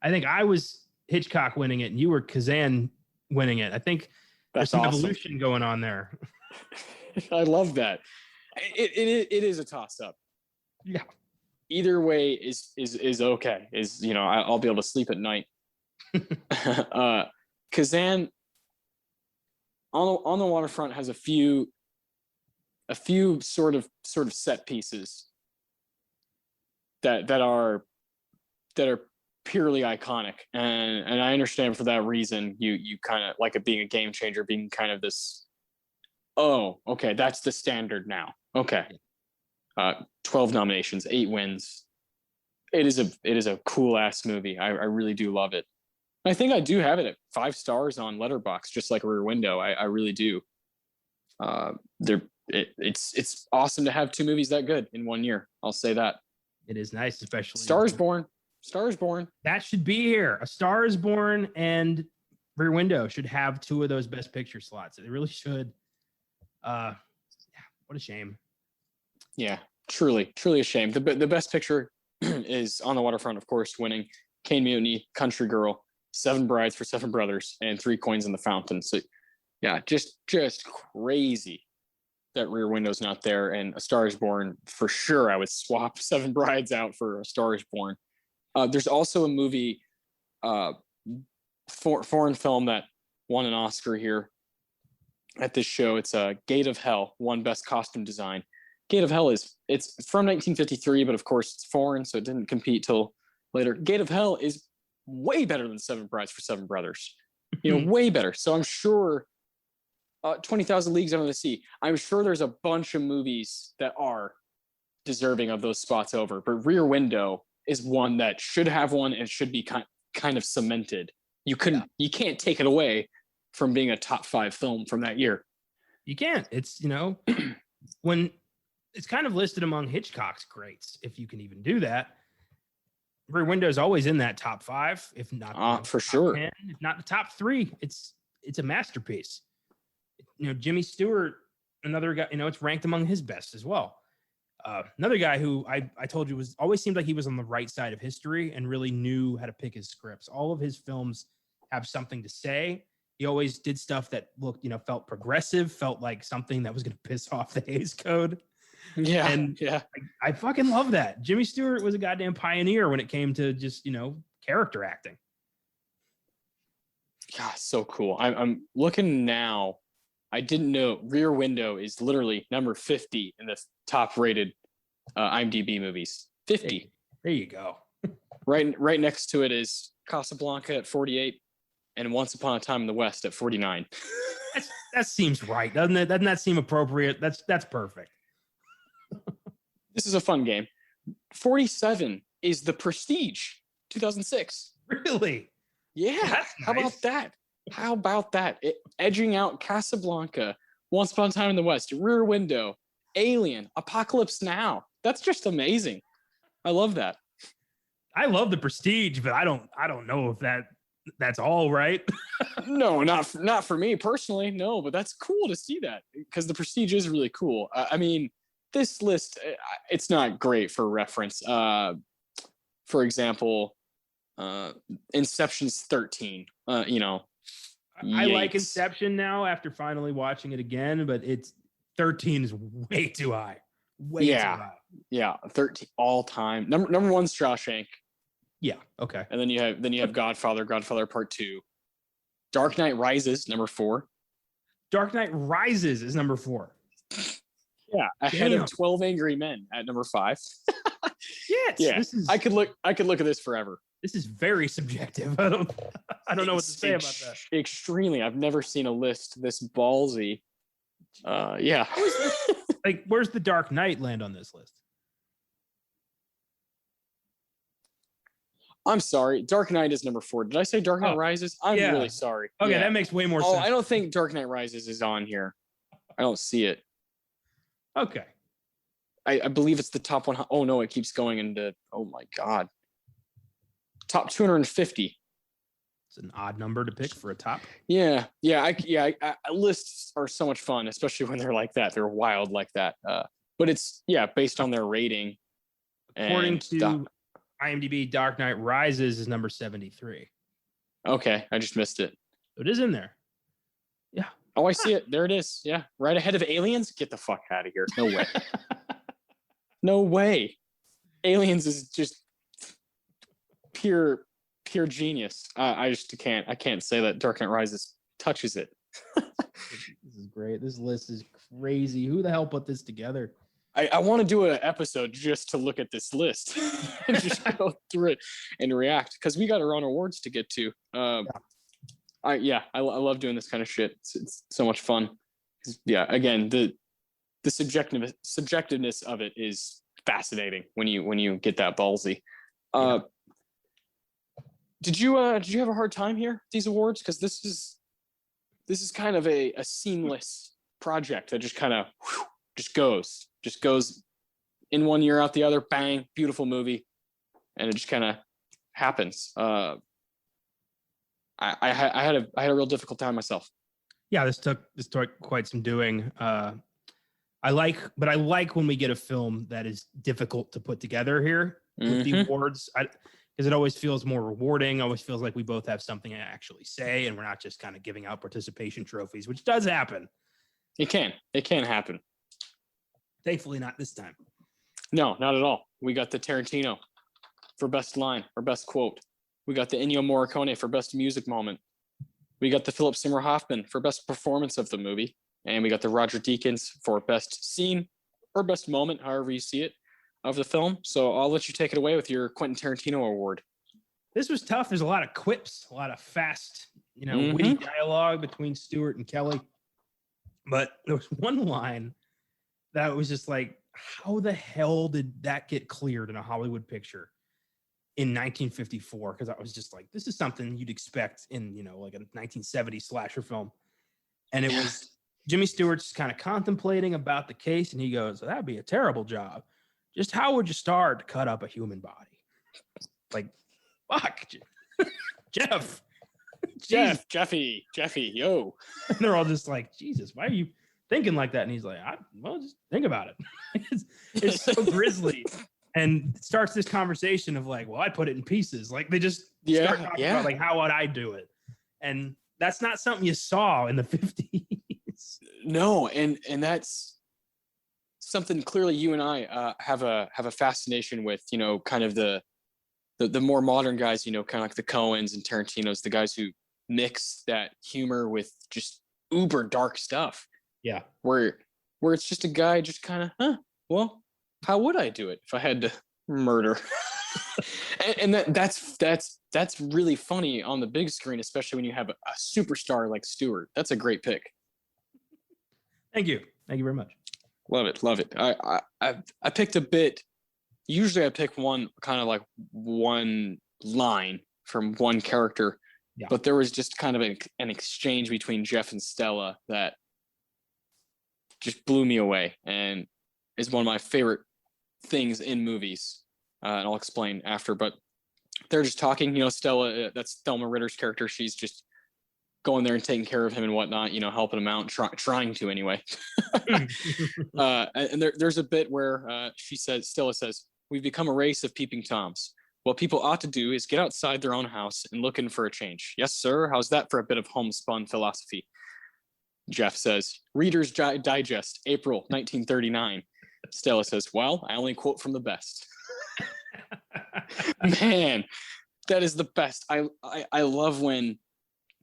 I think I was Hitchcock winning it and you were Kazan winning it. I think there's some evolution going on there. I love that. It is a toss up. Yeah. Either way is okay. I'll be able to sleep at night. Kazan on the Waterfront has a few sort of set pieces that are purely iconic, and I understand for that reason you kind of like it being a game changer, being kind of this, oh, okay, that's the standard now. Okay. 12 nominations, 8 wins. It is a cool ass movie. I really do love it. I think I do have it at 5 stars on Letterboxd, just like Rear Window. I really do. It's awesome to have 2 movies that good in one year. I'll say that. It is nice, especially Star is Born. That should be here. A Star is Born and Rear Window should have 2 of those Best Picture slots. They really should. What a shame. Yeah, truly a shame. The Best Picture is On the Waterfront, of course, winning. Cane Mutiny, Country Girl, 7 Brides for Seven Brothers, and 3 Coins in the Fountain. So, yeah, just crazy that Rear Window's not there. And A Star is Born, for sure, I would swap 7 Brides out for A Star is Born. There's also a movie, foreign film that won an Oscar here at this show. It's Gate of Hell, won Best Costume Design. Gate of Hell it's from 1953, but of course it's foreign, so it didn't compete till later. Gate of Hell is way better than 7 Brides for Seven Brothers. Way better. So I'm sure 20,000 Leagues Under the Sea. I'm sure there's a bunch of movies that are deserving of those spots over, but Rear Window is one that should have one and should be kind of cemented. You can't take it away from being a top 5 film from that year. You can't. It's, when it's kind of listed among Hitchcock's greats, if you can even do that. Rear Window is always in that top 5, if not for sure, 10, if not the top 3. It's a masterpiece. Jimmy Stewart, another guy, it's ranked among his best as well. Another guy who I told you always seemed like he was on the right side of history and really knew how to pick his scripts. All of his films have something to say. He always did stuff that looked, felt progressive, felt like something that was going to piss off the Hays Code. Yeah. And yeah. I fucking love that. Jimmy Stewart was a goddamn pioneer when it came to just, character acting. God, so cool. I'm looking now. I didn't know Rear Window is literally number 50 in the top rated IMDb movies. 50. There you go. Right next to it is Casablanca at 48 and Once Upon a Time in the West at 49. That seems right, doesn't it? Doesn't that seem appropriate? That's perfect. This is a fun game. 47 is The Prestige, 2006. Really? Yeah. Nice. How about that? Edging out Casablanca, Once Upon a Time in the West, Rear Window, Alien, Apocalypse Now. That's just amazing. I love that. I love The Prestige, but I don't know if that's all right. No, not for me personally. No, but that's cool to see that because The Prestige is really cool. I mean, this list, it's not great for reference. For example, Inception's 13. I like Inception now after finally watching it again, but 13 is way too high. Way too high. Yeah, 13 all time. Number one's Shawshank. Yeah, okay. And then you have Godfather Part 2. Dark Knight Rises, number 4. Dark Knight Rises is number 4. Yeah, ahead of 12 Angry Men at number 5. Yes. Yeah. I could look at this forever. This is very subjective. I don't know what to say about that. Extremely. I've never seen a list this ballsy. Yeah. Where's the Dark Knight land on this list? I'm sorry. Dark Knight is number 4. Did I say Dark Knight Rises? I'm really sorry. Okay, that makes way more sense. I don't think Dark Knight Rises is on here. I don't see it. Okay. I believe it's the top one. Oh no, it keeps going into, oh my God. Top 250. It's an odd number to pick for a top. Yeah. Lists are so much fun, especially when they're like that. They're wild like that. But it's, based on their rating. According to IMDb, Dark Knight Rises is number 73. Okay, I just missed it. It is in there. Yeah. Oh, I see it. There it is. Yeah, right ahead of Aliens. Get the fuck out of here. No way. No way. Aliens is just pure genius. I can't say that Dark Knight Rises touches it. This is great. This list is crazy. Who the hell put this together? I want to do an episode just to look at this list and just go through it and react because we got our own awards to get to. I love doing this kind of shit. It's so much fun. Yeah, again, the subjectiveness of it is fascinating when you get that ballsy. Did you have a hard time here these awards? Because this is kind of a seamless project that just kind of just goes in one year out the other. Bang, beautiful movie, and it just kind of happens. I had a real difficult time myself. Yeah, this took quite some doing. I like when we get a film that is difficult to put together here with the awards, because it always feels more rewarding. Always feels like we both have something to actually say, and we're not just kind of giving out participation trophies, which does happen. It can happen. Thankfully, not this time. No, not at all. We got the Tarantino for best line or best quote. We got the Ennio Morricone for best music moment. We got the Philip Seymour Hoffman for best performance of the movie. And we got the Roger Deakins for best scene or best moment, however you see it, of the film. So I'll let you take it away with your Quentin Tarantino award. This was tough. There's a lot of quips, a lot of fast, witty dialogue between Stewart and Kelly. But there was one line that was just like, how the hell did that get cleared in a Hollywood picture in 1954? Because I was just like, this is something you'd expect in, like a 1970s slasher film. And it was Jimmy Stewart's kind of contemplating about the case. And he goes, that'd be a terrible job. Just how would you start to cut up a human body? Like, fuck, Jeff. Jeffy, yo. And they're all just like, Jesus, why are you thinking like that? And he's like, well, just think about it. it's so grisly. And starts this conversation of like, well, I put it in pieces. Like they just start talking about like, how would I do it? And that's not something you saw in the 50s. No, and that's something clearly you and I have a fascination with, you know, kind of the more modern guys, you know, kind of like the Coens and Tarantino's, the guys who mix that humor with just uber dark stuff. Yeah. Where it's just a guy just kind of, well, how would I do it if I had to murder? and that's really funny on the big screen, especially when you have a superstar like Stewart. That's a great pick. Thank you very much. Love it. I picked a bit. Usually I pick one kind of like one line from one character, but there was just kind of an exchange between Jeff and Stella that just blew me away and is one of my favorite things in movies. And I'll explain after, but they're just talking, you know, Stella, that's Thelma Ritter's character. She's just going there and taking care of him and whatnot, you know, helping him out, trying to anyway. And there's a bit where Stella says, we've become a race of peeping Toms. What people ought to do is get outside their own house and look in for a change. Yes, sir. How's that for a bit of homespun philosophy? Jeff says, Reader's Digest, April 1939. Stella says, well, I only quote from the best. Man, that is the best. I love when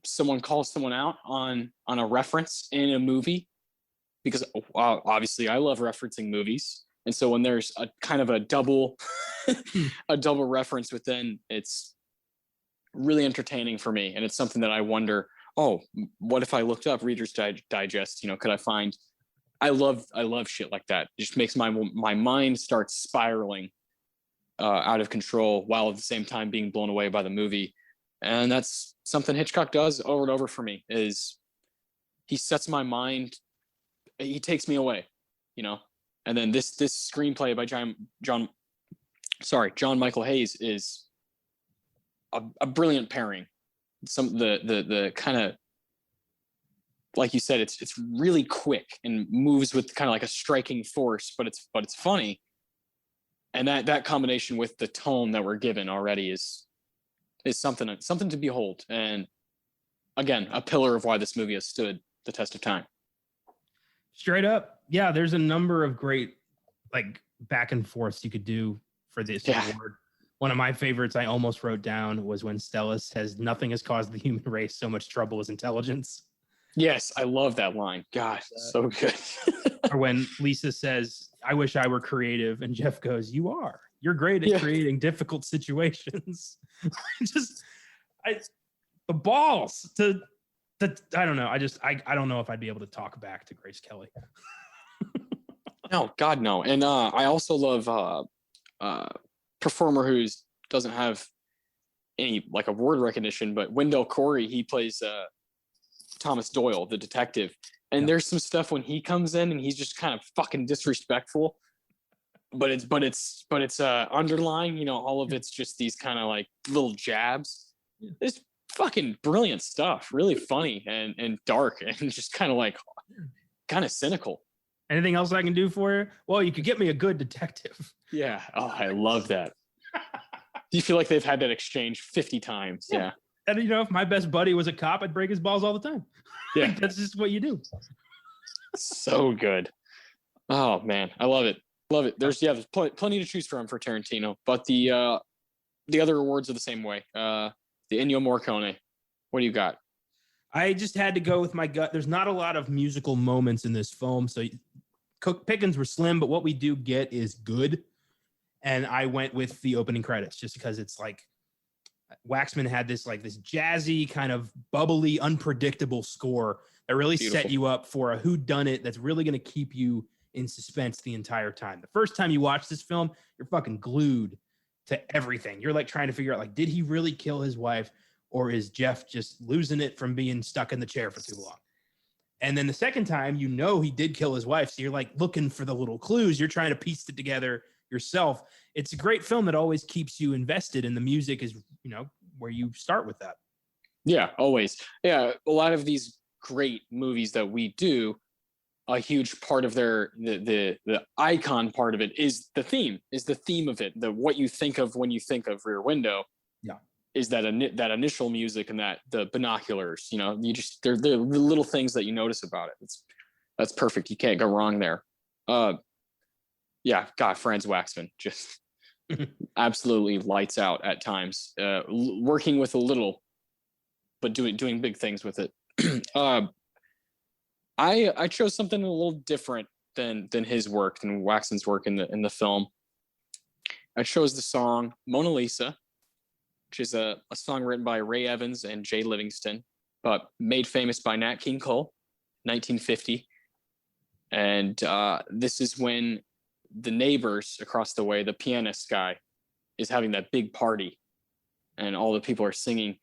someone calls someone out on a reference in a movie, because obviously I love referencing movies. And so when there's a kind of a double reference within, it's really entertaining for me. And it's something that I wonder, what if I looked up Reader's Digest? You know, could I find? I love shit like that. It just makes my mind start spiraling out of control while at the same time being blown away by the movie. And that's something Hitchcock does over and over for me, is he sets my mind, he takes me away, you know. And then this screenplay by John Michael Hayes is a brilliant pairing. Some the kind of, like you said, it's really quick and moves with kind of like a striking force, but it's funny. And that combination with the tone that we're given already is something to behold. And again, a pillar of why this movie has stood the test of time. Straight up. Yeah, there's a number of great like back and forths you could do for this award. One of my favorites I almost wrote down was when Stella says, nothing has caused the human race so much trouble as intelligence. Yes, I love that line. God, so good. Or when Lisa says, I wish I were creative, and Jeff goes, you are. You're great at creating difficult situations. The balls to I don't know. I don't know if I'd be able to talk back to Grace Kelly. No, God, no. And I also love performer who doesn't have any like award recognition, but Wendell Corey, he plays Thomas Doyle, the detective. And there's some stuff when he comes in and he's just kind of fucking disrespectful, but it's underlying, you know, all of it's just these kind of like little jabs. It's fucking brilliant stuff, really funny and dark and just kind of cynical. Anything else I can do for you? Well, you could get me a good detective. Yeah. Oh, I love that. Do you feel like they've had that exchange 50 times? Yeah. And you know, if my best buddy was a cop, I'd break his balls all the time. Yeah. Like, that's just what you do. So good. Oh man, I love it. Love it. There's plenty to choose from for Tarantino, but the other awards are the same way. The Ennio Morricone. What do you got? I just had to go with my gut. There's not a lot of musical moments in this film, so pickings were slim, but what we do get is good. And I went with the opening credits just because it's like Waxman had this jazzy, kind of bubbly, unpredictable score that really set you up for a whodunit that's really going to keep you in suspense the entire time. The first time you watch this film, you're fucking glued to everything. You're like trying to figure out, like, did he really kill his wife, or is Jeff just losing it from being stuck in the chair for too long? And then the second time, you know he did kill his wife, so you're like looking for the little clues. You're trying to piece it together yourself. It's a great film that always keeps you invested, and the music is, you know, where you start with that. Yeah, always. Yeah, a lot of these great movies that we do, a huge part of the icon part of it is the theme of it. The what you think of when you think of Rear Window. Yeah. Is that that initial music and that the binoculars, you just they're the little things that you notice about it. That's perfect. You can't go wrong there. Yeah, God, Franz Waxman just absolutely lights out at times. Working with a little, but doing big things with it. I chose something a little different than his work, than Waxman's work in the film. I chose the song Mona Lisa, which is a song written by Ray Evans and Jay Livingston, but made famous by Nat King Cole, 1950. And this is when the neighbors across the way, the pianist guy, is having that big party, and all the people are singing.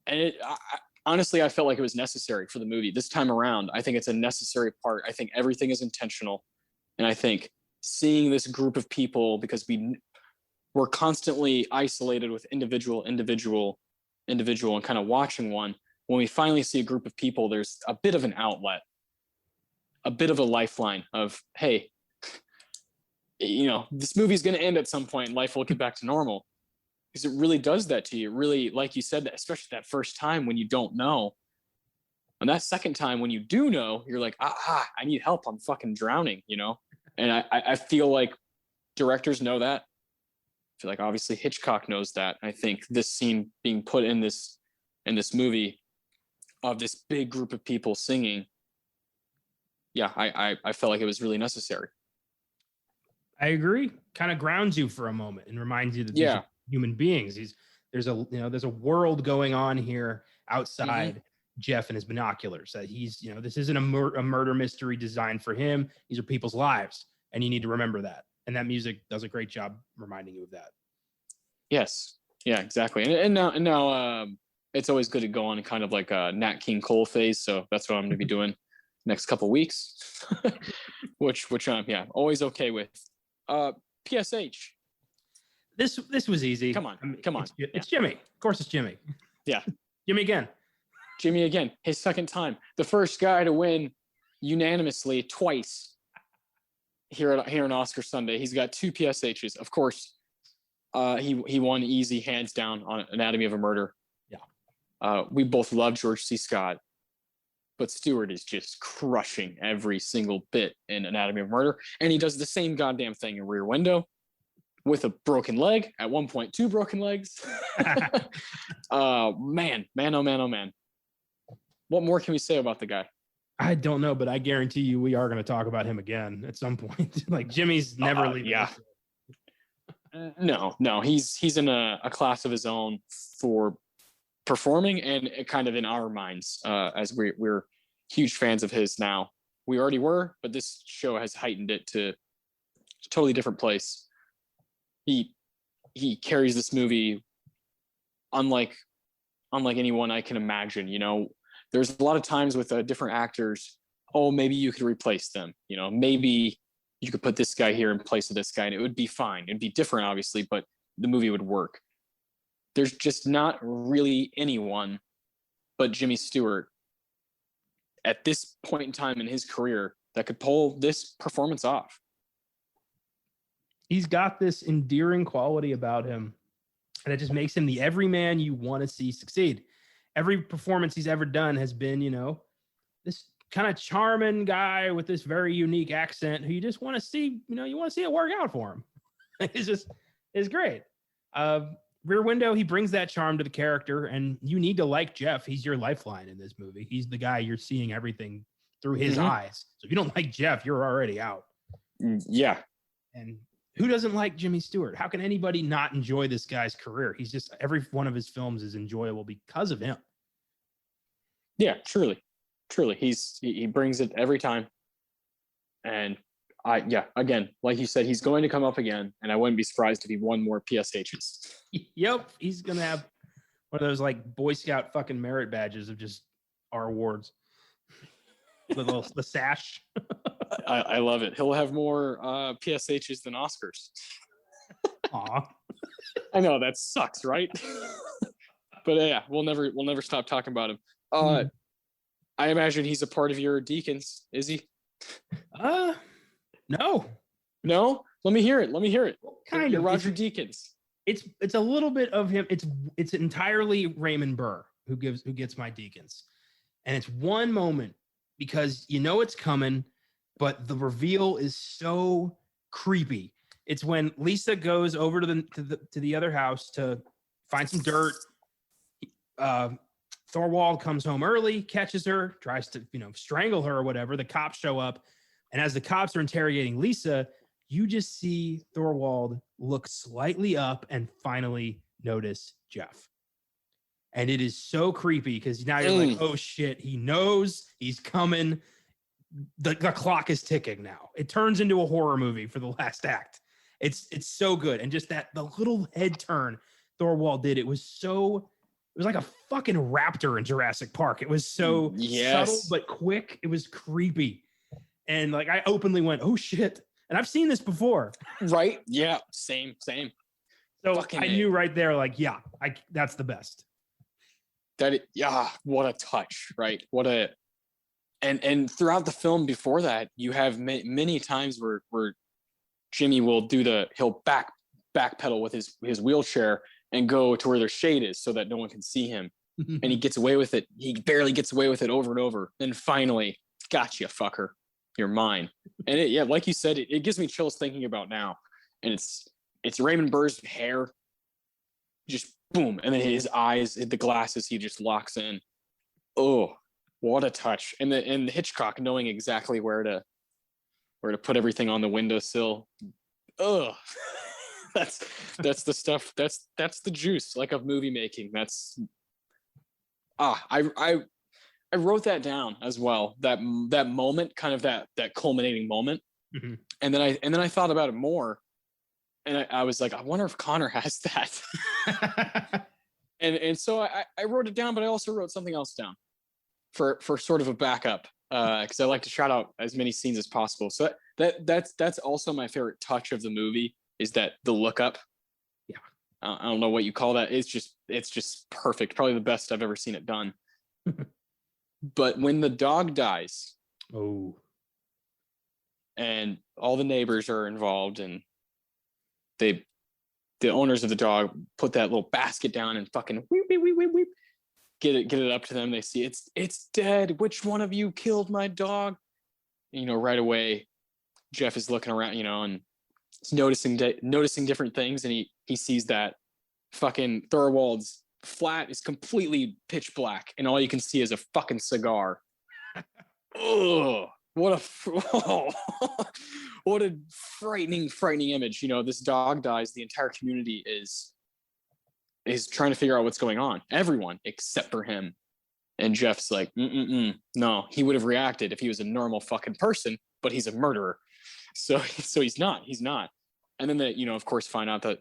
And honestly, I felt like it was necessary for the movie. This time around, I think it's a necessary part. I think everything is intentional. And I think seeing this group of people, because we're constantly isolated with individual and kind of watching one. When we finally see a group of people, there's a bit of an outlet, a bit of a lifeline of, hey, this movie's going to end at some point and life will get back to normal. Because it really does that to you. Really, like you said, especially that first time when you don't know. And that second time when you do know, you're like, I need help. I'm fucking drowning, And I feel like directors know that. I feel like obviously Hitchcock knows that. I think this scene being put in this movie of this big group of people singing, yeah, I felt like it was really necessary. I agree. Kind of grounds you for a moment and reminds you that these are human beings. There's a world going on here outside Jeff and his binoculars. That this isn't a murder mystery designed for him. These are people's lives, and you need to remember that. And that music does a great job reminding you of that. Yes. Yeah, exactly. And now it's always good to go on kind of like a Nat King Cole phase. So that's what I'm going to be doing next couple weeks, which I'm always okay with. PSH. This was easy. Come on. It's Jimmy. Of course, it's Jimmy. Yeah. Jimmy again. His second time. The first guy to win unanimously twice here on Oscar Sunday. He's got 2 PSHs. Of course, he won easy, hands down, on Anatomy of a Murder. Yeah. We both love George C. Scott, but Stewart is just crushing every single bit in Anatomy of Murder, and he does the same goddamn thing in Rear Window with a broken leg. At one point, 2 broken legs. Man. What more can we say about the guy? I don't know, but I guarantee you we are going to talk about him again at some point. Like Jimmy's never leaving. Yeah. No, he's in a class of his own for performing, and kind of in our minds, as we're huge fans of his now. We already were, but this show has heightened it to a totally different place. He carries this movie unlike anyone I can imagine. There's a lot of times with different actors, maybe you could replace them. Maybe you could put this guy here in place of this guy and it would be fine. It'd be different, obviously, but the movie would work. There's just not really anyone but Jimmy Stewart at this point in time in his career that could pull this performance off. He's got this endearing quality about him, and it just makes him the everyman you want to see succeed. Every performance he's ever done has been, this kind of charming guy with this very unique accent who you just want to see, you want to see it work out for him. It's great. Rear Window, he brings that charm to the character, and you need to like Jeff. He's your lifeline in this movie. He's the guy you're seeing everything through his eyes. So if you don't like Jeff, you're already out. Yeah. And who doesn't like Jimmy Stewart? How can anybody not enjoy this guy's career? He's just, every one of his films is enjoyable because of him. Yeah, truly. He brings it every time. And again, like you said, he's going to come up again, and I wouldn't be surprised if he won more PSHs. Yep, he's gonna have one of those like Boy Scout fucking merit badges of just our awards. The sash. I love it. He'll have more PSHs than Oscars. Aw. I know that sucks, right? But yeah, we'll never stop talking about him. I imagine he's a part of your deacons, is he? No. No? Let me hear it. Kind You're of. Roger Deakins. It's a little bit of him. It's entirely Raymond Burr who gets my deacons. And it's one moment because you know it's coming, but the reveal is so creepy. It's when Lisa goes over to the other house to find some dirt. Thorwald comes home early, catches her, tries to, strangle her or whatever. The cops show up. And as the cops are interrogating Lisa, you just see Thorwald look slightly up and finally notice Jeff. And it is so creepy because now you're like, oh shit, he knows he's coming. The clock is ticking now. It turns into a horror movie for the last act. It's so good. And just the little head turn Thorwald did, it was like a fucking raptor in Jurassic Park. It was so subtle but quick. It was creepy. And like I openly went, oh shit. And I've seen this before. Right? Yeah. Same. So fucking I knew right there, like, yeah, that's the best. What a touch, right? And throughout the film before that, you have many times where Jimmy will he'll backpedal with his wheelchair and go to where their shade is so that no one can see him. And he gets away with it. He barely gets away with it over and over. Then finally, gotcha, fucker. You're mine. And like you said, it gives me chills thinking about now. And it's Raymond Burr's hair, just boom, and then his eyes, the glasses, he just locks in. Oh, what a touch! And the Hitchcock knowing exactly where to put everything on the windowsill. Oh, that's the stuff. That's the juice, like, of movie making. I wrote that down as well. That moment, kind of that culminating moment. Mm-hmm. And then I thought about it more, and I was like, I wonder if Connor has that. and so I wrote it down, but I also wrote something else down for sort of a backup, because I like to shout out as many scenes as possible. So that's also my favorite touch of the movie, is that the look up. Yeah, I don't know what you call that. It's just perfect. Probably the best I've ever seen it done. But when the dog dies, and all the neighbors are involved, and the owners of the dog put that little basket down and fucking weep, weep, weep, weep, weep, get it up to them. They see it's dead. Which one of you killed my dog? Right away, Jeff is looking around, and he's noticing different things, and he sees that fucking Thorwald's flat is completely pitch black, and all you can see is a fucking cigar. Oh, what a frightening image. This dog dies. The entire community is trying to figure out what's going on. Everyone except for him. And Jeff's like, no, he would have reacted if he was a normal fucking person, but he's a murderer. So he's not. And then they, of course, find out that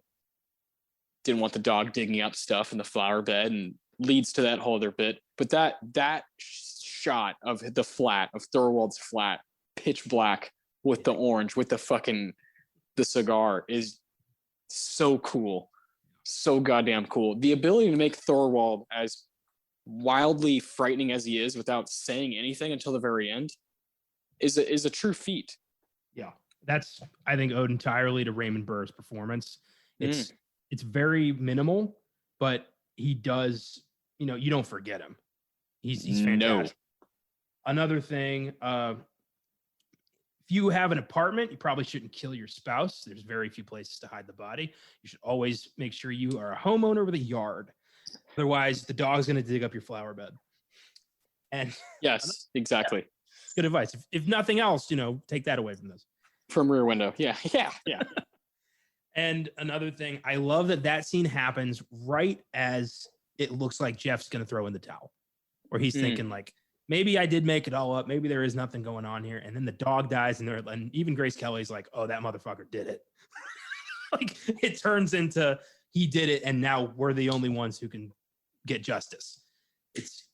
didn't want the dog digging up stuff in the flower bed, and leads to that whole other bit. But that shot of the flat, of Thorwald's flat, pitch black with the orange, with the cigar, is so cool. So goddamn cool. The ability to make Thorwald as wildly frightening as he is without saying anything until the very end is a true feat. Yeah. That's, I think, owed entirely to Raymond Burr's performance. It's very minimal, but he does, you don't forget him. He's fantastic. No. Another thing, if you have an apartment, you probably shouldn't kill your spouse. There's very few places to hide the body. You should always make sure you are a homeowner with a yard. Otherwise, the dog's going to dig up your flower bed. And yes, exactly. Yeah, good advice. If nothing else, take that away from this. From Rear Window. Yeah. And another thing, I love that scene happens right as it looks like Jeff's going to throw in the towel, where he's thinking like, maybe I did make it all up. Maybe there is nothing going on here. And then the dog dies, and even Grace Kelly's like, oh, that motherfucker did it. Like, it turns into he did it, and now we're the only ones who can get justice. It's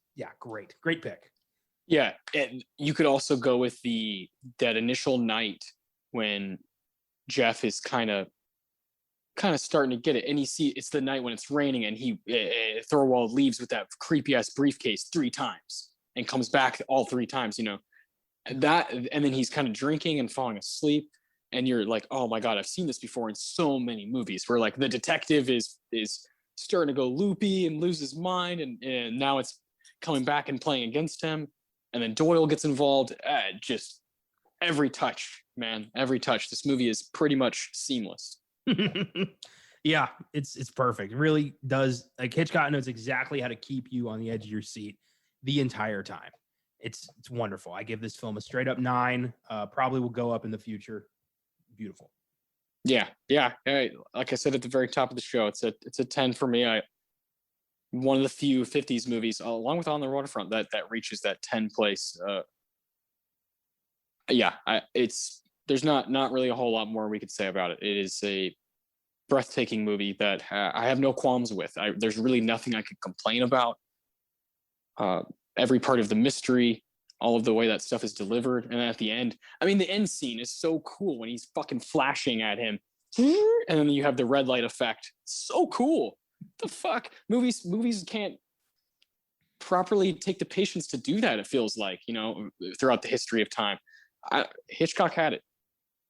great pick. Yeah, and you could also go with that initial night when Jeff is kind of kind of starting to get it. And you see it's the night when it's raining, and Thorwald leaves with that creepy ass briefcase 3 times and comes back all 3 times, and then he's kind of drinking and falling asleep, and you're like, oh my God, I've seen this before in so many movies where like the detective is starting to go loopy and lose his mind, and now it's coming back and playing against him, and then Doyle gets involved. Just every touch, man, every touch. This movie is pretty much seamless. Yeah, it's perfect. It really does. Like, Hitchcock knows exactly how to keep you on the edge of your seat the entire time. It's wonderful. I give this film a straight up 9. Probably will go up in the future. Beautiful. Yeah. Like I said at the very top of the show, it's a 10 for me. One of the few 50s movies, along with On the Waterfront, that reaches that 10 place. There's not really a whole lot more we could say about it. It is a breathtaking movie that I have no qualms with. There's really nothing I could complain about. Every part of the mystery, all of the way that stuff is delivered, and then at the end, I mean, the end scene is so cool when he's fucking flashing at him, and then you have the red light effect. So cool. The fuck, movies can't properly take the patience to do that. It feels like, throughout the history of time, Hitchcock had it.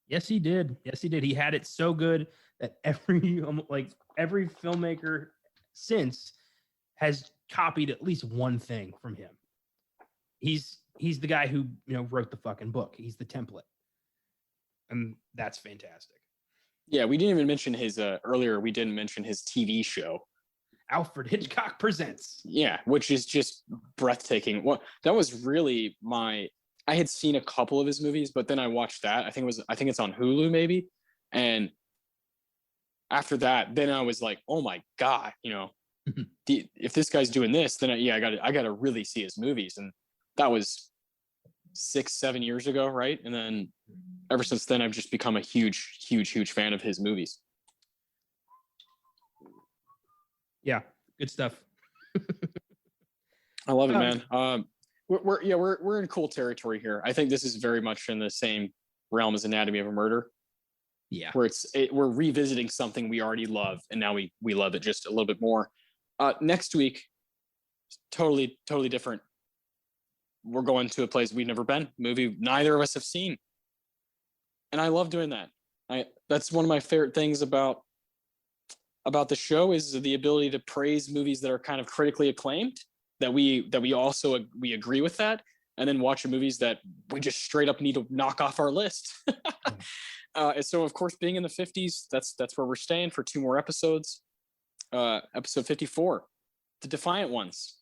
Yes, he did. He had it so good that every filmmaker since has copied at least one thing from him. He's the guy who wrote the fucking book. He's the template, and that's fantastic. Yeah, we didn't even mention his earlier. We didn't mention his TV show, Alfred Hitchcock Presents. Yeah, which is just breathtaking. Well, that was really I had seen a couple of his movies, but then I watched that. I think it's on Hulu maybe, and after that, then I was like, oh my God, if this guy's doing this, then I got to really see his movies. And that was 6-7 years ago, right? And then ever since then, I've just become a huge fan of his movies. Yeah, good stuff. I love it, man. We're in cool territory here. I think this is very much in the same realm as Anatomy of a Murder. Yeah, where we're revisiting something we already love, and now we love it just a little bit more. Next week, totally different. We're going to a place we've never been, movie neither of us have seen, and I love doing that. That's one of my favorite things about the show is the ability to praise movies that are kind of critically acclaimed, that we also agree with that, and then watch movies that we just straight up need to knock off our list. And so, of course, being in the 50s, that's where we're staying for 2 more episodes. Episode 54, The Defiant Ones,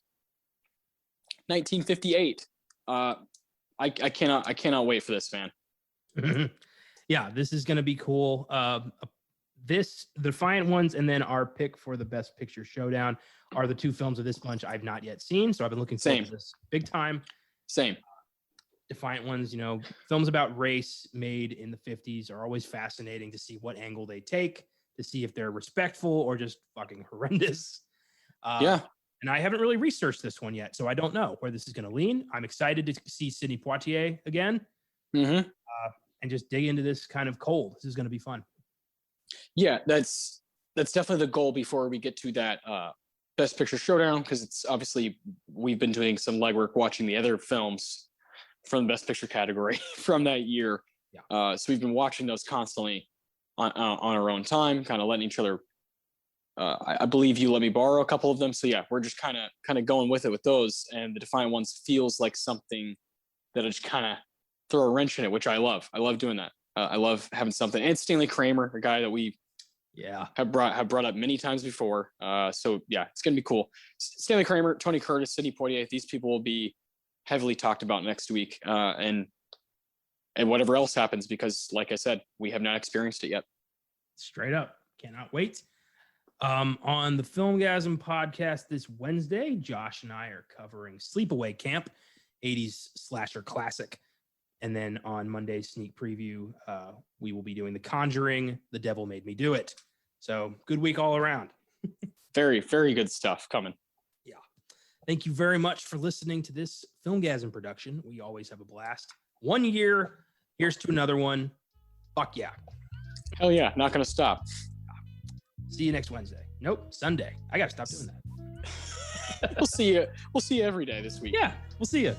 1958. I cannot wait for this, man. Yeah, this is going to be cool. The Defiant Ones and then our pick for the Best Picture Showdown are the 2 films of this bunch I've not yet seen, so I've been looking forward to this big time. Same. Defiant Ones, films about race made in the 50s are always fascinating to see what angle they take, to see if they're respectful or just fucking horrendous. Yeah. And I haven't really researched this one yet, so I don't know where this is going to lean. I'm excited to see Sidney Poitier again, and just dig into this kind of cold. This is going to be fun. Yeah, that's definitely the goal before we get to that Best Picture Showdown, because it's obviously we've been doing some legwork watching the other films from the Best Picture category from that year. Yeah. So we've been watching those constantly on our own time, kind of letting each other. I believe you let me borrow a couple of them. So yeah, we're just kind of going with it with those. And the Defiant Ones feels like something that I just kind of throw a wrench in it, which I love. I love doing that. I love having something. And Stanley Kramer, a guy that we have brought up many times before. So yeah, it's gonna be cool. Stanley Kramer, Tony Curtis, Sidney Poitier. These people will be heavily talked about next week, and whatever else happens, because like I said, we have not experienced it yet. Straight up, cannot wait. On the Filmgazm podcast this Wednesday, Josh and I are covering Sleepaway Camp, 80s slasher classic. And then on Monday's sneak preview, we will be doing The Conjuring, The Devil Made Me Do It. So good week all around. Very, very good stuff coming. Yeah. Thank you very much for listening to this Filmgazm production. We always have a blast. 1 year, here's to another one. Fuck yeah. Hell yeah, not going to stop. See you next Wednesday. Nope, Sunday. I gotta stop doing that. We'll see you every day this week. Yeah, we'll see you.